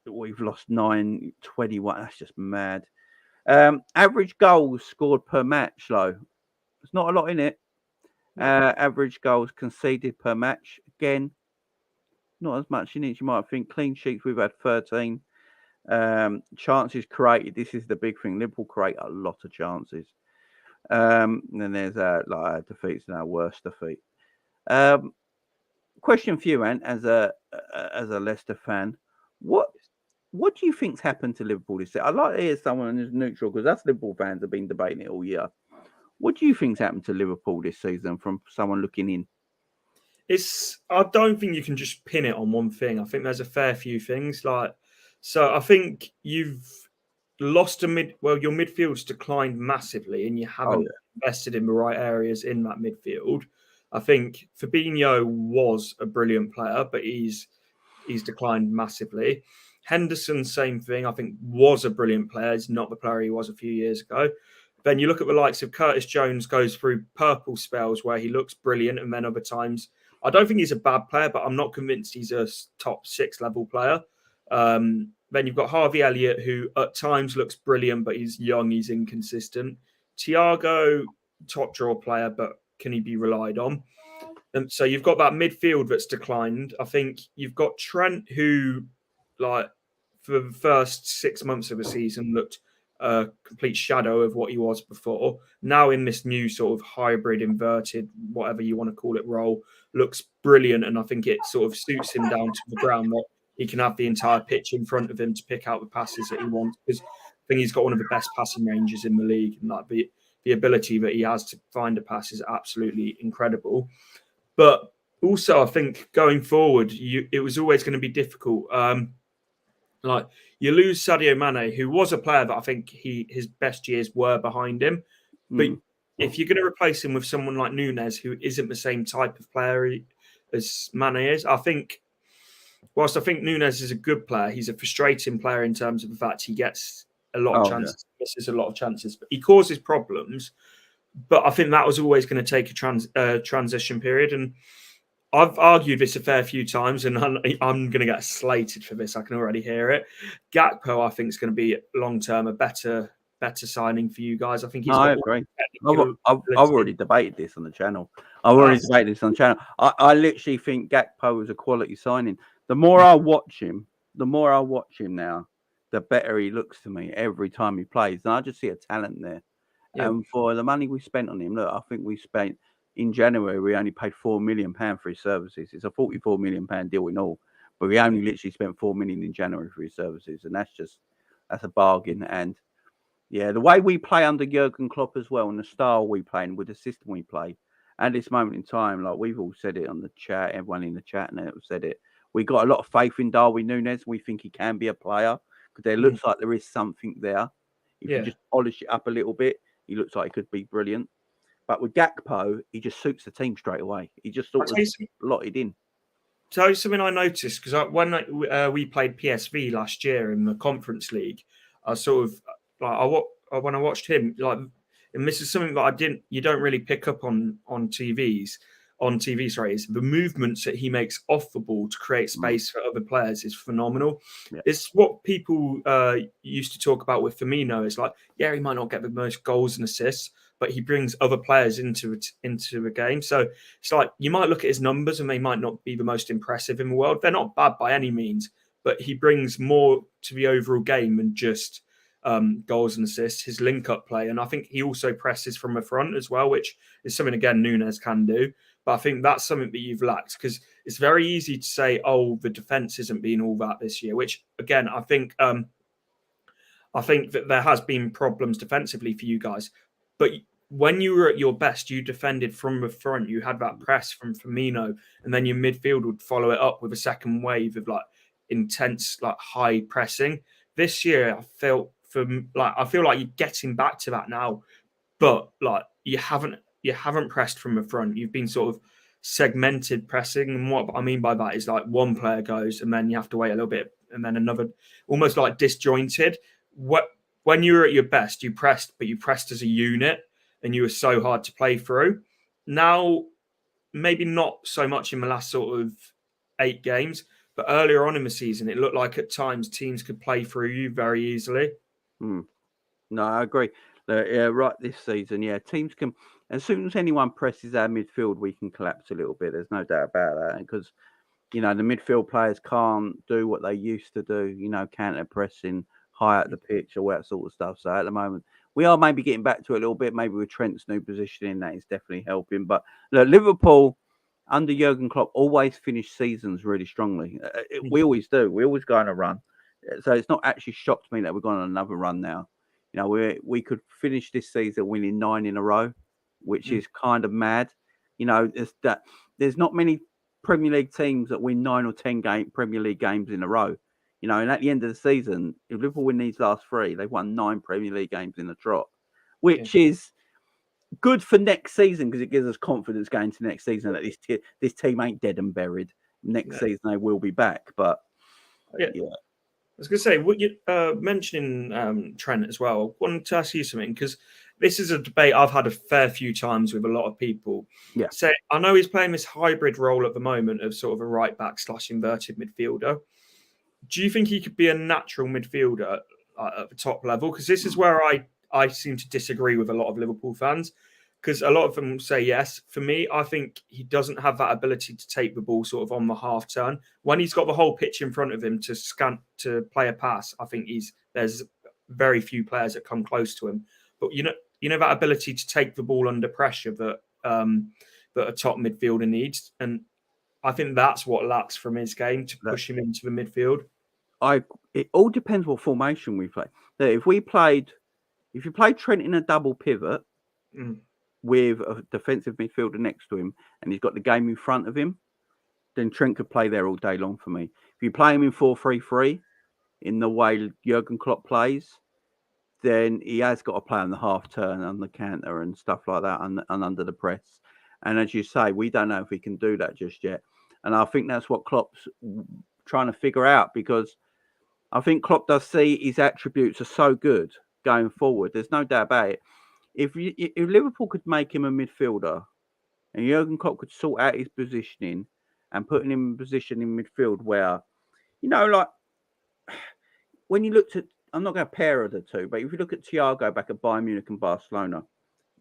We've lost 9, 21. That's just mad. Average goals scored per match, though. There's not a lot in it. Average goals conceded per match. Again, not as much in it as you might think. Clean sheets, we've had 13. Chances created. This is the big thing. Liverpool create a lot of chances. And then there's like defeats and our worst defeat. Question for you, Ant, as a Leicester fan, what do you think's happened to Liverpool this year? I'd like to hear someone who's neutral, because us Liverpool fans have been debating it all year. What do you think's happened to Liverpool this season from someone looking in? I don't think you can just pin it on one thing. I think there's a fair few things. So I think you've lost your midfield's declined massively, and you haven't invested in the right areas in that midfield. I think Fabinho was a brilliant player, but he's declined massively. Henderson, same thing. I think was a brilliant player. He's not the player he was a few years ago. Then you look at the likes of Curtis Jones, goes through purple spells where he looks brilliant, and then other times, I don't think he's a bad player, but I'm not convinced he's a top 6 level player. Then you've got Harvey Elliott, who at times looks brilliant, but he's young, he's inconsistent. Thiago, top draw player, but can he be relied on? And so you've got that midfield that's declined. I think you've got Trent, who, like, for the first 6 months of the season, looked a complete shadow of what he was before. Now in this new sort of hybrid, inverted, whatever you want to call it, role, looks brilliant. And I think it sort of suits him down to the ground, that he can have the entire pitch in front of him to pick out the passes that he wants. Because I think he's got one of the best passing ranges in the league. And like the ability that he has to find a pass is absolutely incredible. But also, I think going forward, it was always going to be difficult. Like, you lose Sadio Mane, who was a player that I think his best years were behind him. But if you're going to replace him with someone like Nunez, who isn't the same type of player as Mane is, I think, whilst I think Nunez is a good player, he's a frustrating player in terms of the fact he gets a lot of chances, misses a lot of chances, but he causes problems. But I think that was always going to take a transition period. And I've argued this a fair few times, and I'm going to get slated for this. I can already hear it. Gakpo, I think, is going to be long-term a better signing for you guys. I think he's I agree. I've already debated this on the channel. I literally think Gakpo is a quality signing. The more I watch him now, the better he looks to me every time he plays. And I just see a talent there. Yeah. And for the money we spent on him, look, I think we spent in January, we only paid £4 million for his services. It's a £44 million deal in all, but we only literally spent £4 million in January for his services, and that's a bargain. And yeah, the way we play under Jurgen Klopp as well, and the style we play and with the system we play at this moment in time, like we've all said it on the chat, everyone in the chat now said it. We got a lot of faith in Darwin Nunez. We think he can be a player because there looks like there is something there. If you just polish it up a little bit, he looks like he could be brilliant. But with Gakpo, he just suits the team straight away. He just sort of slotted in. Tell you something I noticed, because when we played PSV last year in the Conference League, I sort of when I watched him, like, and this is something that you don't really pick up on TV, is the movements that he makes off the ball to create space for other players is phenomenal. Yeah. It's what people used to talk about with Firmino. It's like, he might not get the most goals and assists, but he brings other players into the game. So it's like, you might look at his numbers and they might not be the most impressive in the world. They're not bad by any means, but he brings more to the overall game than just goals and assists, his link-up play. And I think he also presses from the front as well, which is something, again, Nunez can do. But I think that's something that you've lacked, because it's very easy to say, the defence isn't being all that this year, which, again, I think that there has been problems defensively for you guys. But when you were at your best, you defended from the front. You had that press from Firmino, and then your midfield would follow it up with a second wave of like intense, like high pressing. This year, I felt like I feel like you're getting back to that now, but like you haven't pressed from the front. You've been sort of segmented pressing, and what I mean by that is like one player goes, and then you have to wait a little bit, and then another, almost like disjointed. When you were at your best, you pressed, but you pressed as a unit, and you were so hard to play through. Now, maybe not so much in the last sort of 8 games, but earlier on in the season, it looked like at times teams could play through you very easily. No, I agree. Right, this season, teams can, as soon as anyone presses our midfield, we can collapse a little bit. There's no doubt about that. Because, the midfield players can't do what they used to do, counter pressing high up the pitch, all that sort of stuff. So at the moment, we are maybe getting back to it a little bit. Maybe with Trent's new positioning, that is definitely helping. But look, Liverpool under Jurgen Klopp always finish seasons really strongly. We always do. We always go on a run. So it's not actually shocked me that we're going on another run now. We could finish this season winning 9 in a row, which is kind of mad. There's not many Premier League teams that win 9 or 10 Premier League games in a row. And at the end of the season, if Liverpool win these last 3, they've won 9 Premier League games in a trot, which is good for next season because it gives us confidence going to next season that this team ain't dead and buried. Next season they will be back. But I was going to say, what you mentioning Trent as well. I wanted to ask you something because this is a debate I've had a fair few times with a lot of people. Yeah. So I know he's playing this hybrid role at the moment of sort of a right back / inverted midfielder. Do you think he could be a natural midfielder at the top level? Because this is where I seem to disagree with a lot of Liverpool fans. Because a lot of them say yes. For me, I think he doesn't have that ability to take the ball sort of on the half turn. When he's got the whole pitch in front of him to play a pass, I think there's very few players that come close to him. But you know that ability to take the ball under pressure that a top midfielder needs, and I think that's what lacks from his game to push him into the midfield. It all depends what formation we play. If you played Trent in a double pivot with a defensive midfielder next to him, and he's got the game in front of him, then Trent could play there all day long for me. If you play him in 4-3-3, in the way Jurgen Klopp plays, then he has got to play on the half turn, on the counter and stuff like that, and under the press. And as you say, we don't know if he can do that just yet. And I think that's what Klopp's trying to figure out, because I think Klopp does see his attributes are so good going forward. There's no doubt about it. If Liverpool could make him a midfielder and Jurgen Klopp could sort out his positioning and put him in a position in midfield where, like when you looked at, I'm not going to pair the two, but if you look at Thiago back at Bayern Munich and Barcelona,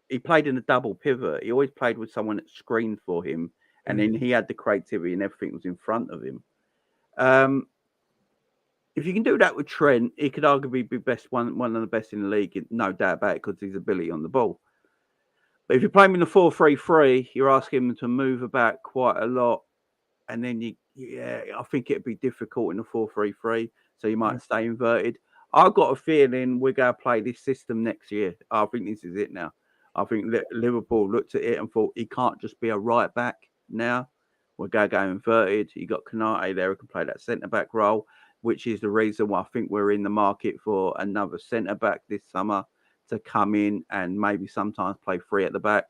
he played in a double pivot. He always played with someone that screened for him, and then he had the creativity and everything was in front of him. If you can do that with Trent, he could arguably be one of the best in the league, no doubt about it, because of his ability on the ball. But if you play him in the 4-3-3, you're asking him to move about quite a lot, and then I think it'd be difficult in the 4-3-3. So you might stay inverted. I've got a feeling we're going to play this system next year. I think this is it now. I think Liverpool looked at it and thought he can't just be a right back now. We're going to go inverted. You got Konate there who can play that centre back role, which is the reason why I think we're in the market for another centre back this summer to come in and maybe sometimes play 3 at the back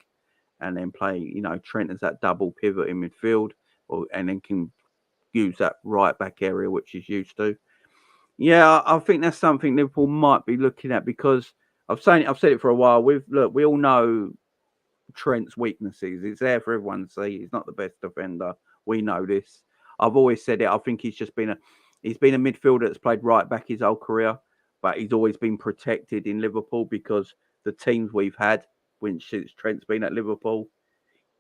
and then play, Trent as that double pivot in midfield, and then can use that right back area, which he's used to. Yeah, I think that's something Liverpool might be looking at, because I've said it for a while. We all know Trent's weaknesses. It's there for everyone to see. He's not the best defender. We know this. I've always said it. I think he's been a midfielder that's played right back his whole career, but he's always been protected in Liverpool because the teams we've had since Trent's been at Liverpool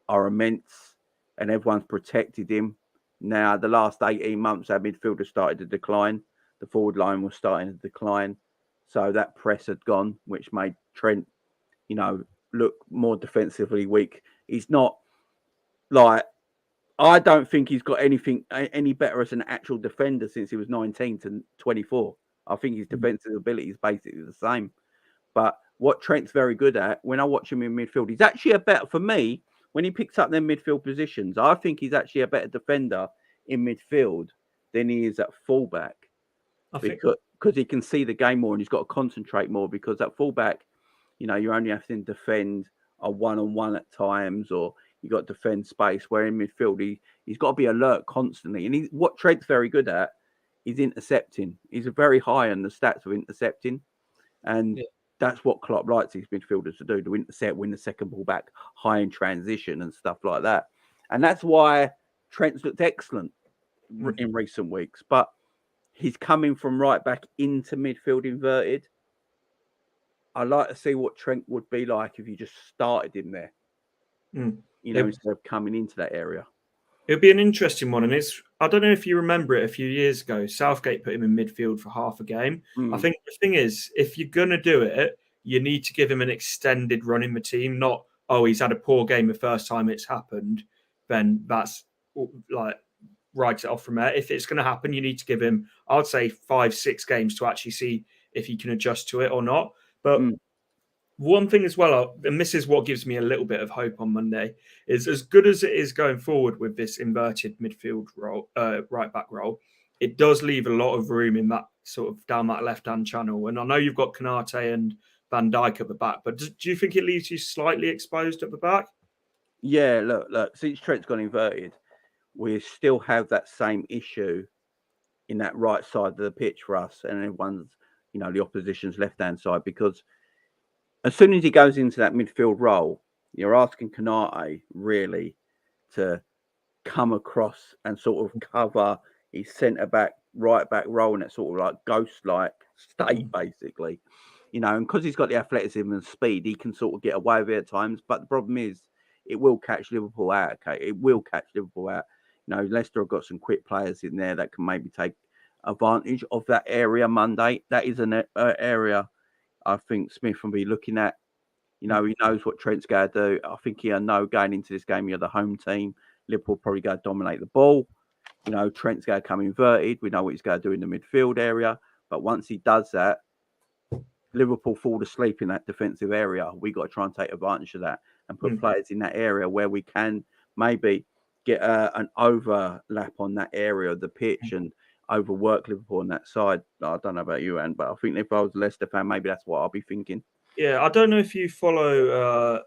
are immense, and everyone's protected him. Now, the last 18 months, our midfielder started to decline. The forward line was starting to decline. So that press had gone, which made Trent, look more defensively weak. He's not like, I don't think he's got anything any better as an actual defender since he was 19 to 24. I think his defensive ability is basically the same. But what Trent's very good at, when I watch him in midfield, he's actually for me, when he picks up them midfield positions, I think he's actually a better defender in midfield than he is at fullback. Because because he can see the game more and he's got to concentrate more, because at fullback, you're only having to defend a one-on-one at times, or you got to defend space, where in midfield, he's got to be alert constantly. And what Trent's very good at is intercepting. He's very high on the stats of intercepting. And that's what Klopp likes his midfielders to do, to intercept, win the second ball back, high in transition and stuff like that. And that's why Trent's looked excellent in recent weeks. But he's coming from right back into midfield inverted. I'd like to see what Trent would be like if you just started him there, instead of coming into that area. It'll be an interesting one. And I don't know if you remember it a few years ago, Southgate put him in midfield for half a game. I think the thing is, if you're going to do it, you need to give him an extended run in the team, not, he's had a poor game the first time it's happened, then that's like, write it off from there. If it's going to happen, you need to give him, I would say, 5-6 games to actually see if he can adjust to it or not. But one thing as well, and this is what gives me a little bit of hope on Monday, is as good as it is going forward with this inverted midfield role, right back role, it does leave a lot of room in that sort of down that left-hand channel. And I know you've got Konate and Van Dijk at the back, but do you think it leaves you slightly exposed at the back? Yeah, look, since Trent's gone inverted, we still have that same issue in that right side of the pitch for us, and everyone's, the opposition's left-hand side, because as soon as he goes into that midfield role, you're asking Konate really to come across and sort of cover his centre-back, right-back role in that sort of like ghost-like state, basically. And because he's got the athleticism and speed, he can sort of get away with it at times. But the problem is, it will catch Liverpool out, okay? It will catch Liverpool out. Leicester have got some quick players in there that can maybe take advantage of that area Monday. That is an area I think Smith will be looking at. He knows what Trent's going to do. I think he'll know going into this game, you're the home team. Liverpool probably going to dominate the ball. Trent's going to come inverted. We know what he's going to do in the midfield area. But once he does that, Liverpool fall asleep in that defensive area. We got to try and take advantage of that and put players in that area where we can maybe get an overlap on that area of the pitch and overwork Liverpool on that side. I don't know about you, Anne, but I think if I was a Leicester fan, maybe that's what I'll be thinking. Yeah, I don't know if you follow.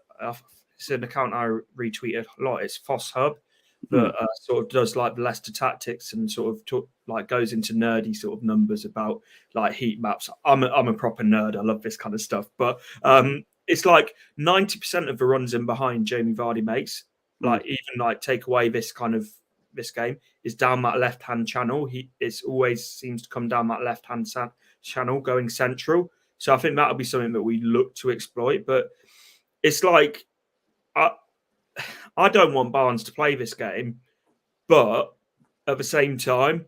It's an account I retweeted a lot. It's Foss Hub, that sort of does like the Leicester tactics and sort of goes into nerdy sort of numbers about like heat maps. I'm a proper nerd. I love this kind of stuff. But it's like 90% of the runs in behind Jamie Vardy makes, take away this game, is down that left-hand channel. It's always seems to come down that left-hand channel going central. So I think that'll be something that we look to exploit. But it's like, I don't want Barnes to play this game, but at the same time,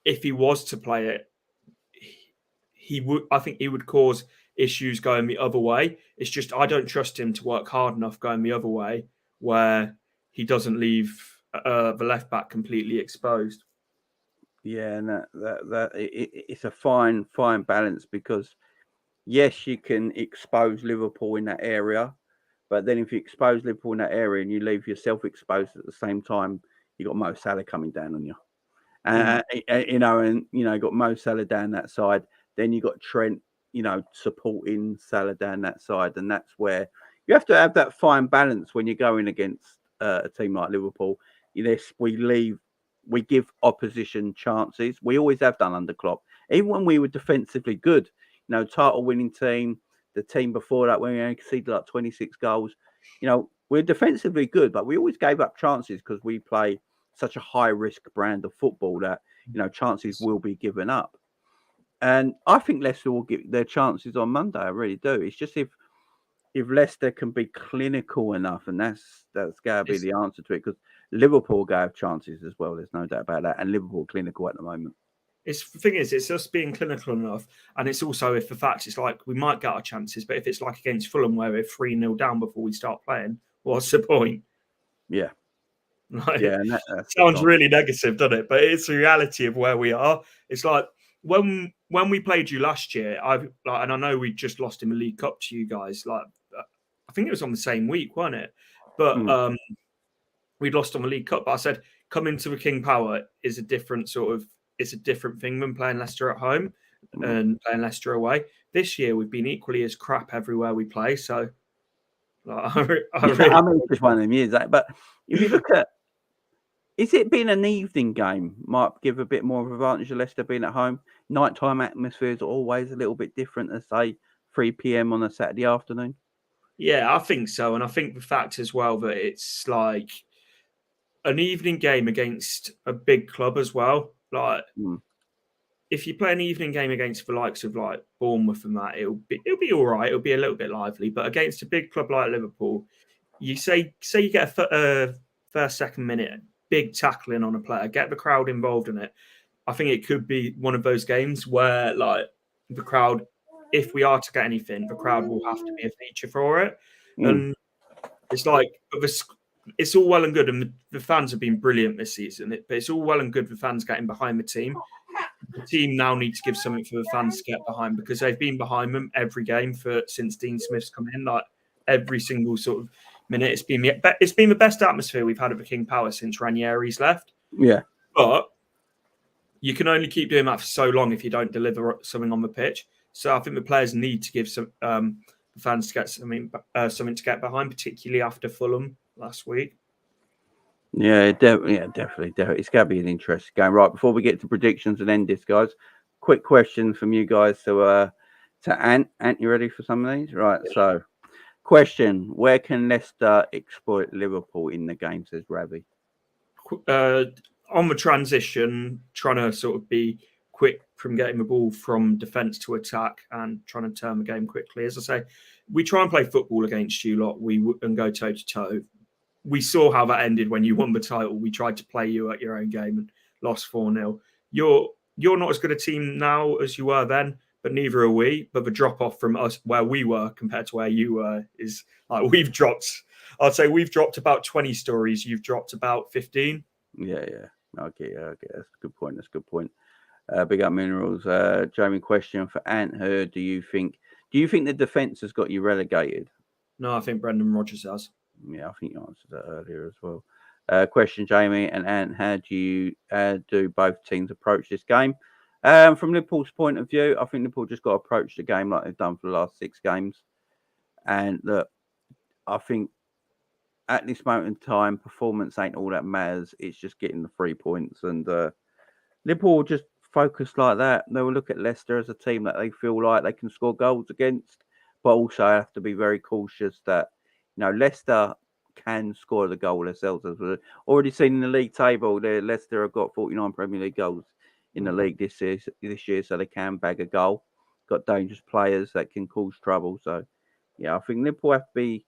if he was to play it, I think he would cause issues going the other way. It's just I don't trust him to work hard enough going the other way, where he doesn't leave the left back completely exposed. Yeah, and it's a fine balance, because yes, you can expose Liverpool in that area, but then if you expose Liverpool in that area and you leave yourself exposed at the same time, you got Mo Salah coming down on you. You got Mo Salah down that side. Then you got Trent, supporting Salah down that side, and that's where you have to have that fine balance when you're going against a team like Liverpool. We give opposition chances. We always have done under Klopp, even when we were defensively good. Title-winning team. The team before that, when we only conceded like 26 goals, we're defensively good, but we always gave up chances because we play such a high-risk brand of football that, chances will be given up. And I think Leicester will get their chances on Monday. I really do. It's just if Leicester can be clinical enough, and that's going to be the answer to it, because Liverpool go have chances as well. There's no doubt about that. And Liverpool clinical at the moment. The thing is, it's just being clinical enough. And it's also, if the fact it's like we might get our chances, but if it's like against Fulham where we're 3-0 down before we start playing, what's the point? Yeah. And that sounds really negative, doesn't it? But it's the reality of where we are. It's like when we played you last year, and I know we just lost in the League Cup to you guys. Like, I think it was on the same week, wasn't it? But we'd lost on the League Cup. But I said, coming to the King Power is a different thing than playing Leicester at home. and playing Leicester away. This year, we've been equally as crap everywhere we play. So, like, I mean, it's just one of them years. But if you look at, is it being an evening game might give a bit more of an advantage to Leicester being at home? Nighttime atmosphere is always a little bit different than, say, 3 p.m. on a Saturday afternoon. Yeah, I think so. And I think the fact as well that it's like an evening game against a big club as well. Like, if you play an evening game against the likes of like Bournemouth and that, it'll be all right. It'll be a little bit lively. But against a big club like Liverpool, you say you get a first, second minute, big tackling on a player, get the crowd involved in it. I think it could be one of those games where, like, the crowd, if we are to get anything, the crowd will have to be a feature for it. And it's like, it's all well and good, and the fans have been brilliant this season. But it's all well and good the fans getting behind the team. The team now need to give something for the fans to get behind, because they've been behind them every game since Dean Smith's come in. Like, every single sort of minute, it's been the best atmosphere we've had at the King Power since Ranieri's left. Yeah, but you can only keep doing that for so long if you don't deliver something on the pitch. So I think the players need to give some the fans to get something to get behind, particularly after Fulham last week. Yeah, definitely. It's got to be an interesting game. Right, before we get to predictions and end this, guys, quick question from you guys to Ant. Ant, you ready for some of these? Right, so question: where can Leicester exploit Liverpool in the game? Says Ravi. On the transition, trying to sort of be quick from getting the ball from defence to attack and trying to turn the game quickly. As I say, we try and play football against you lot. And go toe to toe. We saw how that ended when you won the title. We tried to play you at your own game and lost 4-0. You're not as good a team now as you were then, but neither are we. But the drop off from us where we were compared to where you were is like I'd say we've dropped about 20 stories. You've dropped about 15. Yeah. Okay. That's a good point. Big up Minerals. Jamie, question for Ant. Do you think the defence has got you relegated? No, I think Brendan Rodgers has. Yeah, I think you answered that earlier as well. Question, Jamie and Ant, how do both teams approach this game? From Liverpool's point of view, I think Liverpool just got to approach the game like they've done for the last 6 games. And look, I think at this moment in time, performance ain't all that matters. It's just getting the 3 points. And Liverpool will just focus like that. They will look at Leicester as a team that they feel like they can score goals against, but also have to be very cautious that, Leicester can score the goal themselves. As we've already seen in the league table, Leicester have got 49 Premier League goals in the league this year, so they can bag a goal. Got dangerous players that can cause trouble. So, yeah, I think Liverpool have to be,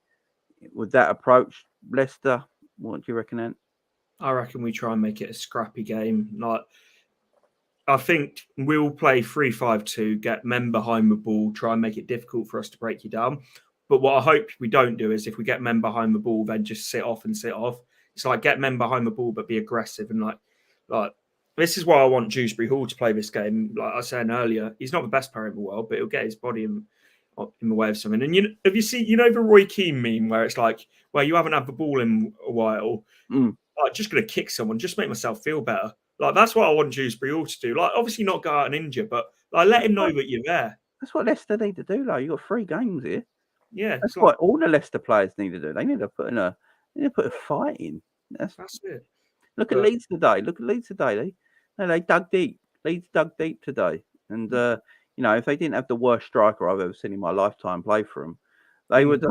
with that approach. Leicester, what do you reckon, Ant? I reckon we try and make it a scrappy game. Like, I think we'll play 3-5-2, get men behind the ball, try and make it difficult for us to break you down. But what I hope we don't do is, if we get men behind the ball, then just sit off. It's like, get men behind the ball, but be aggressive. And like this is why I want Dewsbury-Hall to play this game. Like I was saying earlier, he's not the best player in the world, but he'll get his body in the way of something. And have you seen, the Roy Keane meme where it's like, well, you haven't had the ball in a while. Like, just going to kick someone, just make myself feel better. Like, that's what I want Dewsbury-Hall to do. Like, obviously not go out and injure, but like, let him know that you're there. That's what Leicester need to do. Like, you've got 3 games here. Yeah, that's what all the Leicester players need to do. They need to put a fight in. That's it. Look at Leeds today. They dug deep. Leeds dug deep today. And if they didn't have the worst striker I've ever seen in my lifetime play for them, they would.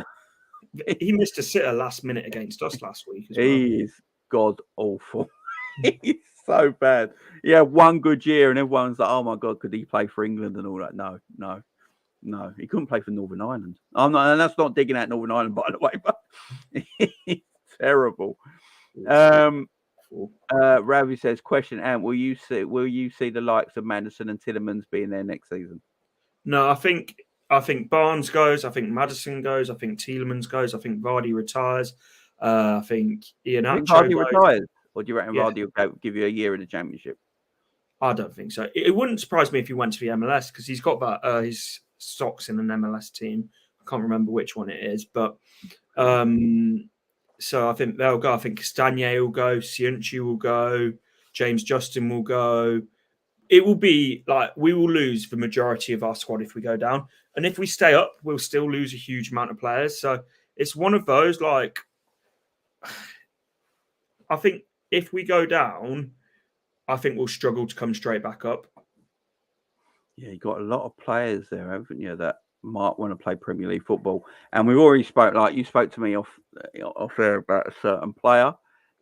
He missed a sitter last minute against us last week as well. He is god awful. He's so bad. He had one good year, and everyone's like, "Oh my god, could he play for England and all that?" No, he couldn't play for Northern Ireland. I'm not, and that's not digging at Northern Ireland, by the way, but he's terrible. Ravi says, question, Ant, will you see the likes of Maddison and Tielemans being there next season? No, I think Barnes goes, I think Maddison goes, I think Tielemans goes, I think Vardy retires, I think Iheanacho Vardy retires, or do you reckon Vardy will give you a year in the Championship? I don't think so. It wouldn't surprise me if he went to the MLS, because he's got that his socks in an MLS team. I can't remember which one it is, but so I think they'll go. I think Castagne will go, Ciunci will go, James Justin will go. it will be like we will lose the majority of our squad if we go down. And if we stay up, we'll still lose a huge amount of players. So it's one of those, like, I think if we go down, I think we'll struggle to come straight back up. Yeah, you got a lot of players there, haven't you, that might want to play Premier League football. And we've already spoke, like you spoke to me off air about a certain player.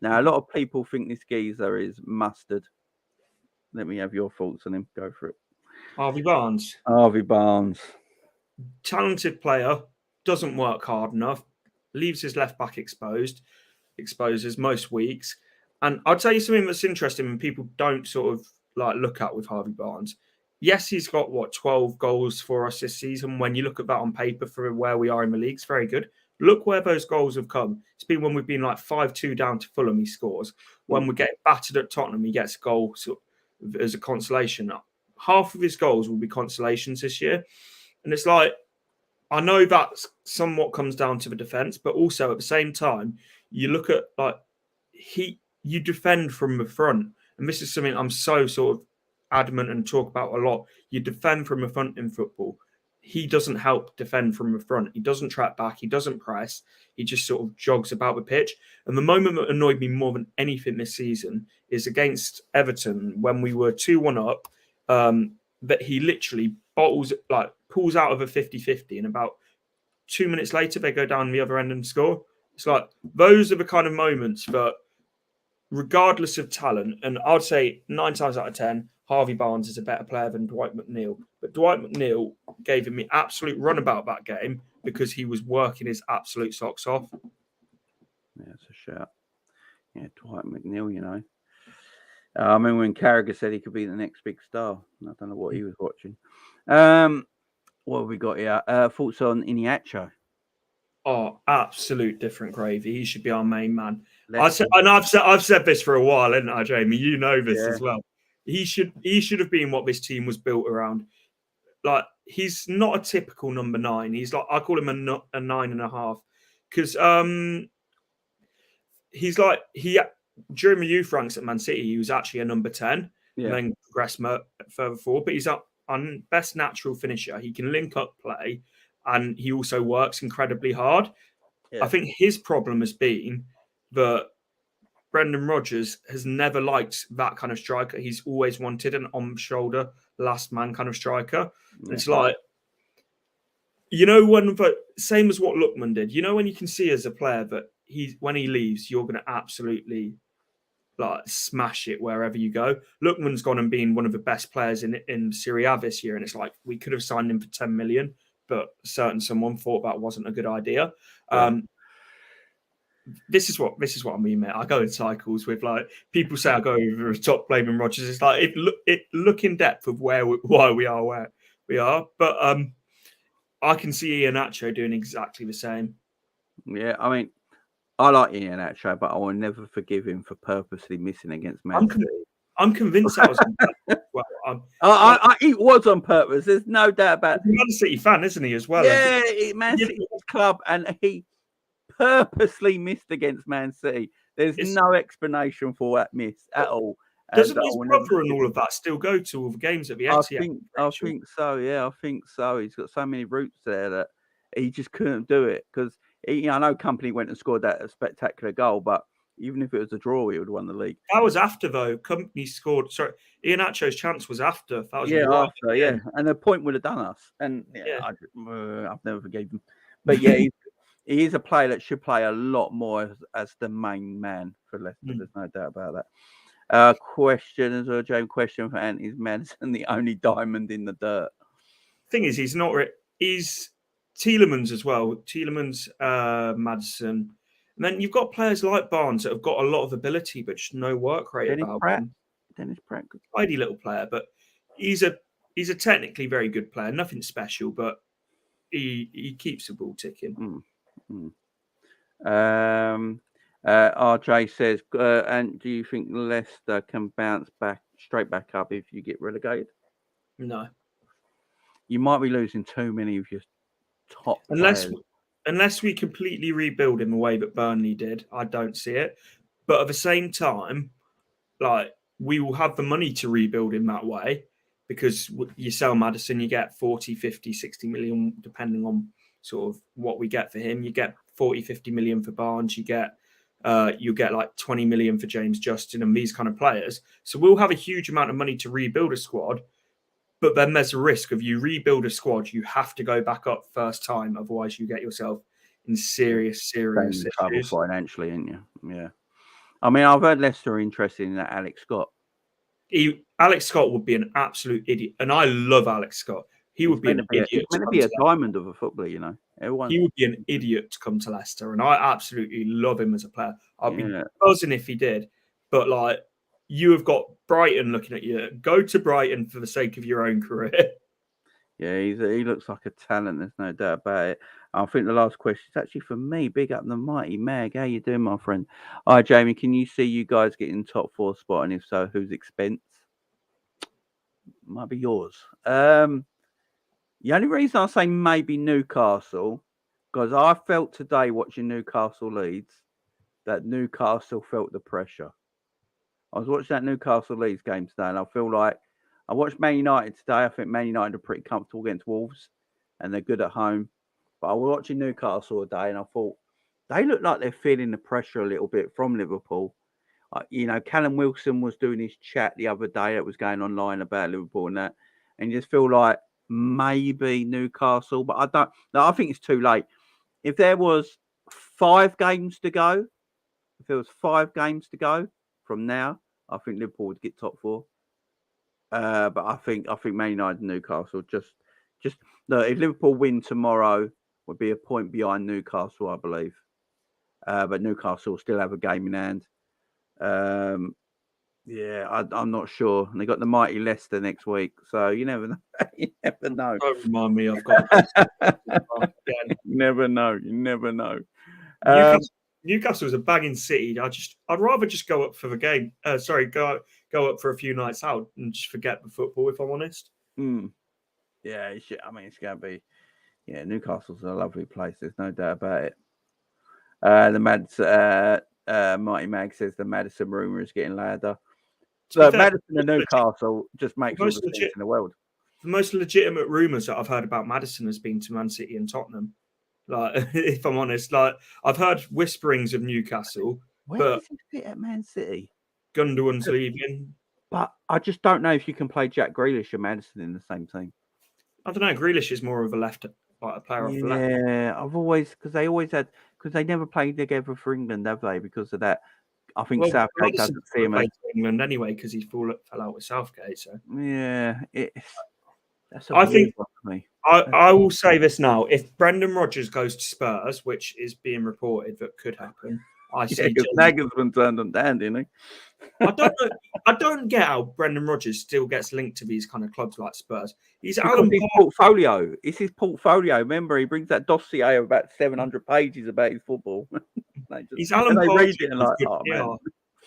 Now, a lot of people think this geezer is mustard. Let me have your thoughts on him. Go for it. Harvey Barnes. Harvey Barnes. Talented player, doesn't work hard enough, leaves his left back exposes most weeks. And I'll tell you something that's interesting and people don't sort of like look at with Harvey Barnes. Yes, he's got 12 goals for us this season. When you look at that on paper for where we are in the league, it's very good. Look where those goals have come. It's been when we've been like 5-2 down to Fulham, he scores. When we get battered at Tottenham, he gets a goal as a consolation. Half of his goals will be consolations this year. And it's like, I know that somewhat comes down to the defence, but also at the same time, you look at like you defend from the front. And this is something I'm so sort of adamant and talk about a lot. You defend from the front in football. He doesn't help defend from the front. He doesn't track back. He doesn't press. He just sort of jogs about the pitch. And the moment that annoyed me more than anything this season is against Everton when we were 2-1 up, that he literally pulls out of a 50-50 and about 2 minutes later they go down the other end and score. It's like those are the kind of moments that, regardless of talent, and I'd say 9 times out of 10, Harvey Barnes is a better player than Dwight McNeil. But Dwight McNeil gave him the absolute runabout that game because he was working his absolute socks off. Yeah, it's a shout. Yeah, Dwight McNeil, you know. I remember when Carragher said he could be the next big star. I don't know what he was watching. What have we got here? Thoughts on Iheanacho? Oh, absolute different gravy. He should be our main man. I've said this for a while, haven't I, Jamie? You know this as well. He should have been what this team was built around. Like, he's not a typical number 9. He's like, I call him a 9.5 because he's like during the youth ranks at Man City, he was actually a number 10 and then progressed further forward. But he's our best natural finisher. He can link up play and he also works incredibly hard. Yeah. I think his problem has been that Brendan Rodgers has never liked that kind of striker. He's always wanted an on-shoulder, last man kind of striker. Yeah. It's like, you know, same as what Lookman did. You know, when you can see as a player that when he leaves, you're going to absolutely like smash it wherever you go. Lookman's gone and been one of the best players in Serie A this year, and it's like we could have signed him for 10 million, but someone thought that wasn't a good idea. Yeah. This is what I mean, mate. I go in cycles with like people say I go over the top blaming Rodgers. It's like look in depth of why we are where we are, but I can see Iheanacho doing exactly the same. Yeah, I mean, I like Iheanacho, but I will never forgive him for purposely missing against Man City. I'm convinced that was on purpose. Well, it was on purpose. There's no doubt about it. He's a Man City fan, isn't he, as well? Yeah, Man City's club, and he purposely missed against Man City. There's no explanation for that miss at all. Doesn't his brother and all of that still go to all the games at the Etihad? I think so. Yeah, I think so. He's got so many roots there that he just couldn't do it because I know Company went and scored that spectacular goal, but even if it was a draw, he would have won the league. That was after, though. Company scored. Sorry, Iheanacho's chance was after. That was after. Yeah, and the point would have done us. And I've never forgave him. But yeah, he is a player that should play a lot more as the main man for Leicester. There's no doubt about that. Question as well, James. Question for Ant: is Maddison the only diamond in the dirt? Thing is, he's not. He's Tielemans as well. Tielemans, Maddison. And then you've got players like Barnes that have got a lot of ability, but just no work rate about them. Dennis Pratt, tidy little player, but he's a technically very good player. Nothing special, but he keeps the ball ticking. RJ says, and do you think Leicester can bounce back straight back up if you get relegated? No. You might be losing too many of your top players. Unless we completely rebuild in the way that Burnley did, I don't see it. But at the same time, like we will have the money to rebuild in that way, because you sell Maddison, you get 40, 50, 60 million, depending on sort of what we get for him. You get 40, 50 million for Barnes. You get like 20 million for James Justin and these kind of players. So we'll have a huge amount of money to rebuild a squad. But then there's a risk of you rebuild a squad, you have to go back up first time. Otherwise, you get yourself in serious trouble issues. financially, ain't you? Yeah. I mean, I've heard Leicester are interested in that Alex Scott. Alex Scott would be an absolute idiot. And I love Alex Scott. He would be an idiot. He's meant to be a diamond of a footballer, you know. He would be an idiot to come to Leicester. And I absolutely love him as a player. I'd be buzzing if he did. But, like, you have got Brighton looking at you. Go to Brighton for the sake of your own career. Yeah, he looks like a talent. There's no doubt about it. I think the last question is actually for me. Big up the mighty Mag. How you doing, my friend? All right, Jamie, can you see you guys getting top 4 spot? And if so, whose expense? Might be yours. The only reason I say maybe Newcastle, because I felt today watching Newcastle Leeds, that Newcastle felt the pressure. I was watching that Newcastle Leeds game today, and I feel like I watched Man United today. I think Man United are pretty comfortable against Wolves, and they're good at home. But I was watching Newcastle today, and I thought they look like they're feeling the pressure a little bit from Liverpool. You know, Callum Wilson was doing his chat the other day that was going online about Liverpool and that, and you just feel like maybe Newcastle, but I don't. No, I think it's too late. If there was 5 games to go, from now, I think Liverpool would get top 4. But I think Man United and Newcastle just look, if Liverpool win tomorrow, would be a point behind Newcastle, I believe. But Newcastle will still have a game in hand. Yeah, I'm not sure. And they got the mighty Leicester next week, so you never know. You never know. Don't remind me, I've got. You never know. Newcastle's a banging city. I'd rather just go up for the game. Go up for a few nights out and just forget the football, if I'm honest. Yeah, I mean, it's going to be. Yeah, Newcastle's a lovely place. There's no doubt about it. The Mighty Mag says the Maddison rumour is getting louder. So Maddison and Newcastle just makes all the sense in the world. The most legitimate rumours that I've heard about Maddison has been to Man City and Tottenham. Like, if I'm honest, like I've heard whisperings of Newcastle. Where does he fit at Man City? Gundogan's leaving. But I just don't know if you can play Jack Grealish and Maddison in the same team. I don't know. Grealish is more of a left, like a player off the left. Yeah, because they never played together for England, have they? Because of that. I think Southgate doesn't see him as England anyway because he fell out with Southgate. So yeah, I will say this now: if Brendan Rodgers goes to Spurs, which is being reported that could happen, I see Nagelsmann turned them down, didn't he? I don't get how Brendan Rodgers still gets linked to these kind of clubs like Spurs. He's portfolio. It's his portfolio. Remember, he brings that dossier of about 700 pages about his football. He's Alan Pardew.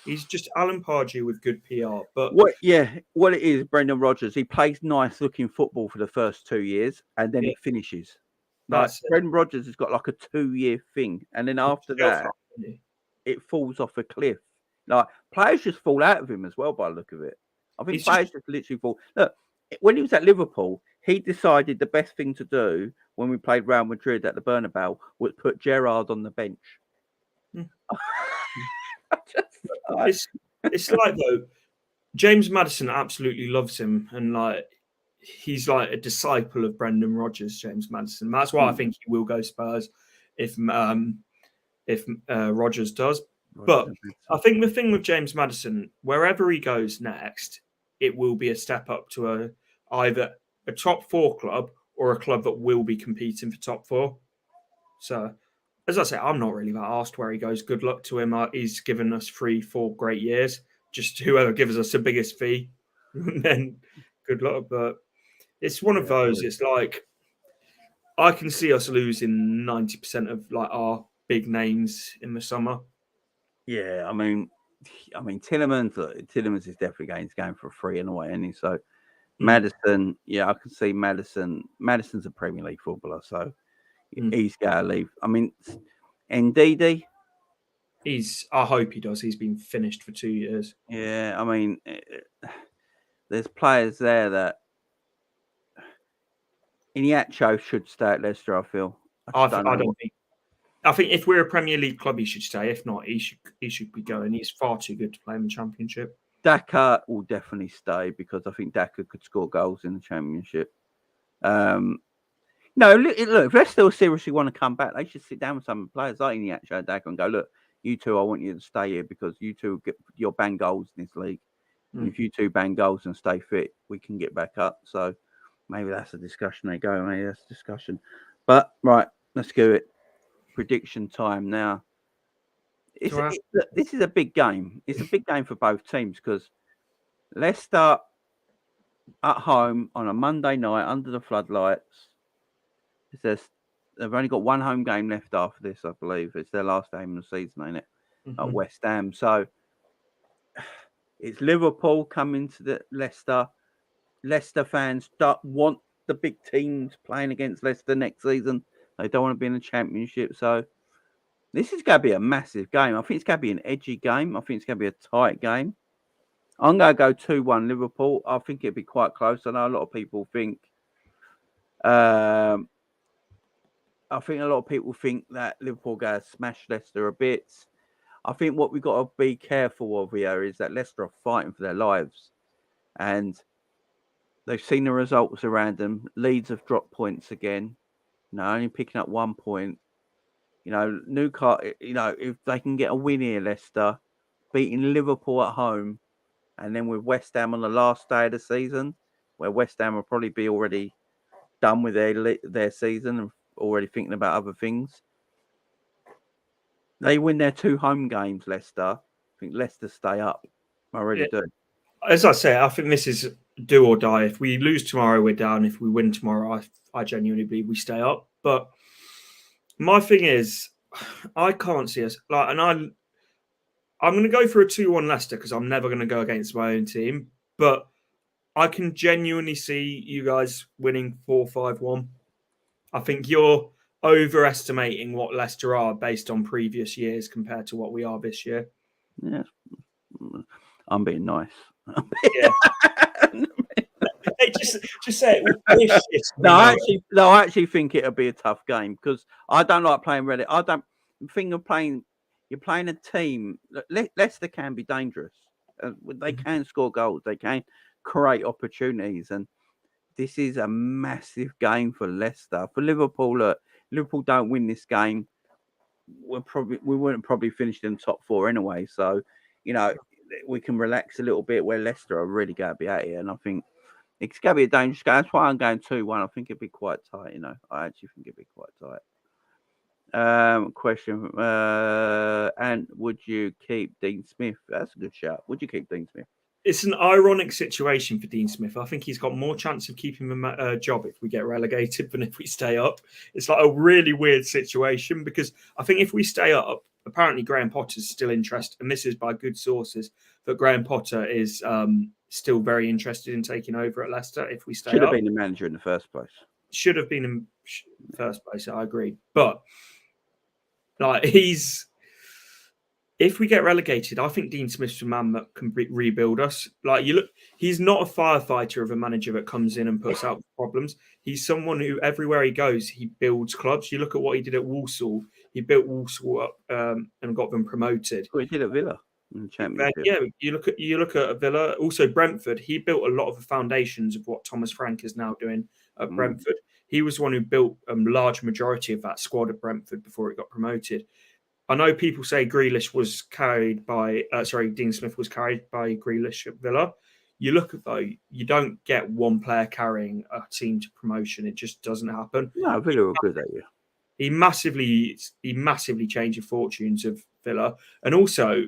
He's just Alan Pardew with good PR. But what it is, Brendan Rodgers, he plays nice looking football for the first 2 years and then it finishes. Like Brendan Rodgers has got like a 2-year thing, and then after that, it falls off a cliff. Like players just fall out of him as well by the look of it. I think players just literally fall. Look, when he was at Liverpool, he decided the best thing to do when we played Real Madrid at the Bernabeu was put Gerrard on the bench. It's like though, James Maddison absolutely loves him, and like he's like a disciple of Brendan Rodgers. James Maddison. That's why I think he will go Spurs if Rodgers does. But I think the thing with James Maddison, wherever he goes next, it will be a step up to either a top 4 club or a club that will be competing for top 4. So, as I say, I'm not really that asked where he goes. Good luck to him. He's given us 3-4 great years. Just whoever gives us the biggest fee, then good luck. But it's one of those. It's like I can see us losing 90% of like our big names in the summer. Yeah, I mean, Tillemans is definitely going for free in a way, isn't he? So Maddison, I can see Maddison. Maddison's a Premier League footballer, so he's got to leave. I mean, Ndidi, I hope he does. He's been finished for 2 years. Yeah, I mean, there's players there that Iheanacho should stay at Leicester. I feel. I think if we're a Premier League club, he should stay. If not, he should be going. He's far too good to play in the Championship. Daka will definitely stay because I think Daka could score goals in the Championship. No, look, if Leicester seriously want to come back, they should sit down with some players like Iheanacho and Daka and go, look, you two, I want you to stay here because you two get your bang goals in this league. And if you two bang goals and stay fit, we can get back up. So maybe that's a discussion they go. Maybe that's a discussion. But right, let's do it. Prediction time now. This is a big game. It's a big game for both teams because Leicester at home on a Monday night under the floodlights. They've only got one home game left after this, I believe. It's their last game of the season, ain't it? At West Ham. So it's Liverpool coming to the Leicester. Leicester fans don't want the big teams playing against Leicester next season. They don't want to be in the Championship. So this is going to be a massive game. I think it's going to be an edgy game. I think it's going to be a tight game. I'm going to go 2-1 Liverpool. I think it'll be quite close. I know a lot of people think that Liverpool going to smash Leicester a bit. I think what we've got to be careful of here is that Leicester are fighting for their lives. And they've seen the results around them. Leeds have dropped points again. Only picking up 1 point. Newcastle, if they can get a win here, Leicester, beating Liverpool at home, and then with West Ham on the last day of the season, where West Ham will probably be already done with their season and already thinking about other things. They win their 2 home games, Leicester. I think Leicester stay up. I really do. As I say, I think this is do or die. If we lose tomorrow, we're down. If we win tomorrow, I genuinely believe we stay up. But my thing is, I can't see us and I'm going to go for a 2-1 Leicester because I'm never going to go against my own team. But I can genuinely see you guys winning 4-5-1. I think you're overestimating what Leicester are based on previous years compared to what we are this year. Yeah, I'm being nice. Hey, just say it. I actually think it'll be a tough game because I don't like playing Reddit. I don't think of playing. You're playing a team. Leicester can be dangerous. They can score goals. They can create opportunities, and this is a massive game for Leicester. For Liverpool, Liverpool don't win this game, we wouldn't probably finish in the top 4 anyway. So, we can relax a little bit where Leicester are really going to be at here. And I think it's going to be a dangerous game. That's why I'm going 2-1. I think it'd be quite tight, I actually think it'd be quite tight. Question. And would you keep Dean Smith? That's a good shout. Would you keep Dean Smith? It's an ironic situation for Dean Smith. I think he's got more chance of keeping a job if we get relegated than if we stay up. It's like a really weird situation because I think if we stay up, apparently Graham Potter's still interested, and this is by good sources, that Graham Potter is still very interested in taking over at Leicester if we stay up. Should have been the manager in the first place. Should have been in the first place, I agree. But if we get relegated, I think Dean Smith's a man that can rebuild us. He's not a firefighter of a manager that comes in and puts out problems. He's someone who, everywhere he goes, he builds clubs. You look at what he did at Walsall. He built Walsall up and got them promoted. Well, he did at Villa in the Championship. You look at Villa. Also, Brentford. He built a lot of the foundations of what Thomas Frank is now doing at Brentford. He was the one who built a large majority of that squad at Brentford before it got promoted. I know people say Dean Smith was carried by Grealish at Villa. You look at you don't get one player carrying a team to promotion. It just doesn't happen. No, Villa were good that year. He massively changed the fortunes of Villa. And also,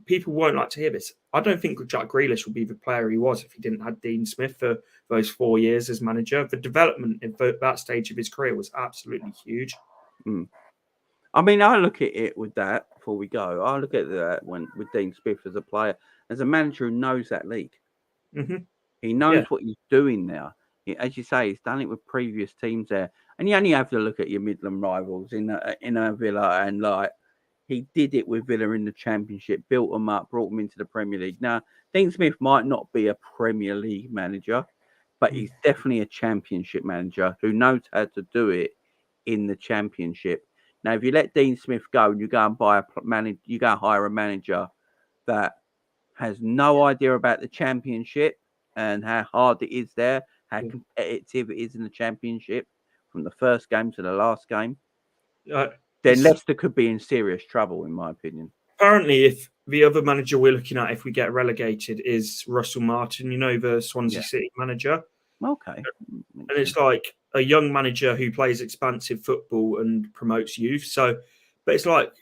people won't like to hear this. I don't think Jack Grealish would be the player he was if he didn't have Dean Smith for those 4 years as manager. The development at that stage of his career was absolutely huge. I mean, I look at it with that before we go. I look at that with Dean Smith as a player, as a manager who knows that league. He knows what he's doing now. As you say, he's done it with previous teams there. And you only have to look at your Midland rivals in a Villa and He did it with Villa in the Championship, built them up, brought them into the Premier League. Now, Dean Smith might not be a Premier League manager, but he's definitely a Championship manager who knows how to do it in the Championship. Now, if you let Dean Smith go and you go and you go and hire a manager that has no idea about the Championship and how hard it is there, how competitive it is in the Championship from the first game to the last game, then Leicester could be in serious trouble, in my opinion. Apparently, if the other manager we're looking at, if we get relegated, is Russell Martin, the Swansea City manager. Okay. And it's like a young manager who plays expansive football and promotes youth. So, but it's like,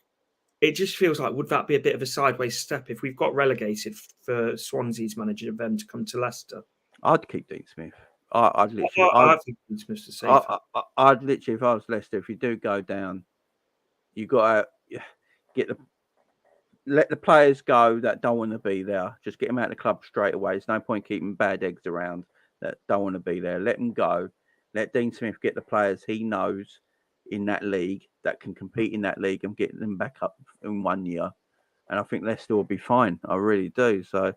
it just feels like, would that be a bit of a sideways step if we've got relegated for Swansea's manager then to come to Leicester? I'd keep Dean Smith. I'd literally. I think Dean Smith's the safe. I'd literally, if I was Leicester, if you do go down, you got to let the players go that don't want to be there. Just get them out of the club straight away. There's no point keeping bad eggs around that don't want to be there. Let them go. Let Dean Smith get the players he knows in that league that can compete in that league and get them back up in 1 year. And I think Leicester will be fine. I really do. So,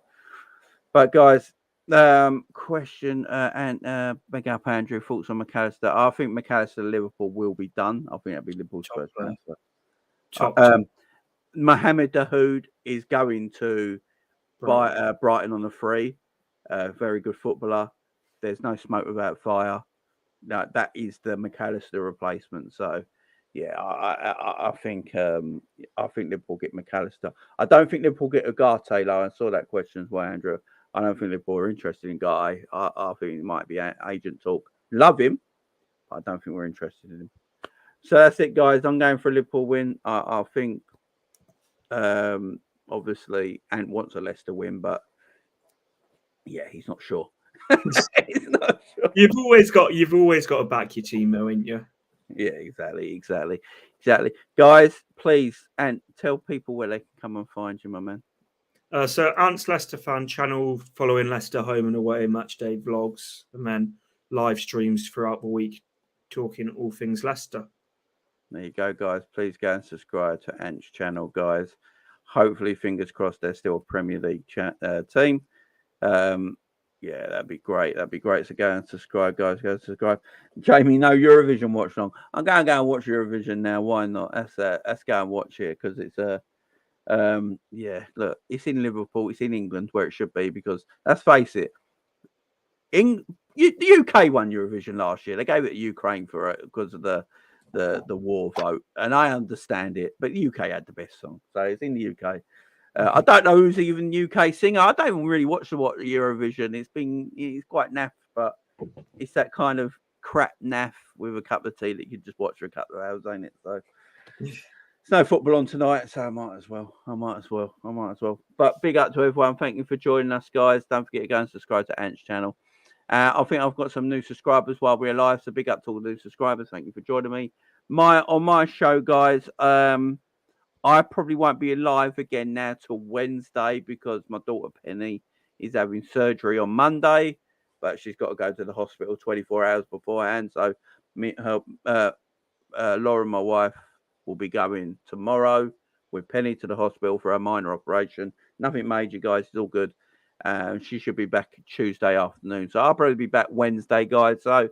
but guys, question and big up Andrew, thoughts on McAllister. I think McAllister Liverpool will be done. I think that'll be Liverpool's first transfer. Mohamed Dahoud is going to Brighton on a free. Very good footballer. There's no smoke without fire. No, that is the McAllister replacement. So, yeah, I think Liverpool get McAllister. I don't think Liverpool get Ugarte. Though I saw that question as well, Andrew. I don't think Liverpool are interested in Guy. I think it might be agent talk. Love him, but I don't think we're interested in him. So that's it, guys. I'm going for a Liverpool win. I think, obviously, Ant wants a Leicester win, but yeah, he's not sure. He's not sure. You've always got to back your team, though, ain't you? Yeah, exactly. Guys, please, Ant, tell people where they can come and find you, my man. So Ant's Leicester fan channel, following Leicester home and away match day vlogs, and then live streams throughout the week, talking all things Leicester. There you go, guys. Please go and subscribe to Ant's channel, guys. Hopefully, fingers crossed, they're still a Premier League team. Yeah, that'd be great. So go and subscribe, guys. Go and subscribe. Jamie, no Eurovision watch long. I'm going to go and watch Eurovision now. Why not? Let's go and watch it because it's look, it's in Liverpool, it's in England where it should be, because let's face it, the UK won Eurovision last year. They gave it to Ukraine for it because of the war vote, and I understand it, but the UK had the best song, so it's in the UK. I don't know who's even UK singer. I don't even really watch the Eurovision. It's quite naff, but it's that kind of crap naff with a cup of tea that you can just watch for a couple of hours, ain't it? So there's no football on tonight, so I might as well. But big up to everyone. Thank you for joining us, guys. Don't forget to go and subscribe to Ant's channel. I think I've got some new subscribers while we're live, so big up to all the new subscribers. Thank you for joining me. On my show, guys, I probably won't be live again now till Wednesday because my daughter Penny is having surgery on Monday, but she's got to go to the hospital 24 hours beforehand. So Laura, my wife, will be going tomorrow with Penny to the hospital for a minor operation. Nothing major, guys. It's all good. She should be back Tuesday afternoon. So I'll probably be back Wednesday, guys. So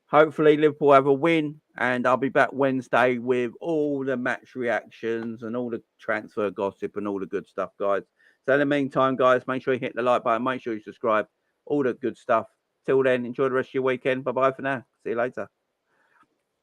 hopefully Liverpool have a win, and I'll be back Wednesday with all the match reactions and all the transfer gossip and all the good stuff, guys. So in the meantime, guys, make sure you hit the like button. Make sure you subscribe. All the good stuff. Till then, enjoy the rest of your weekend. Bye-bye for now. See you later.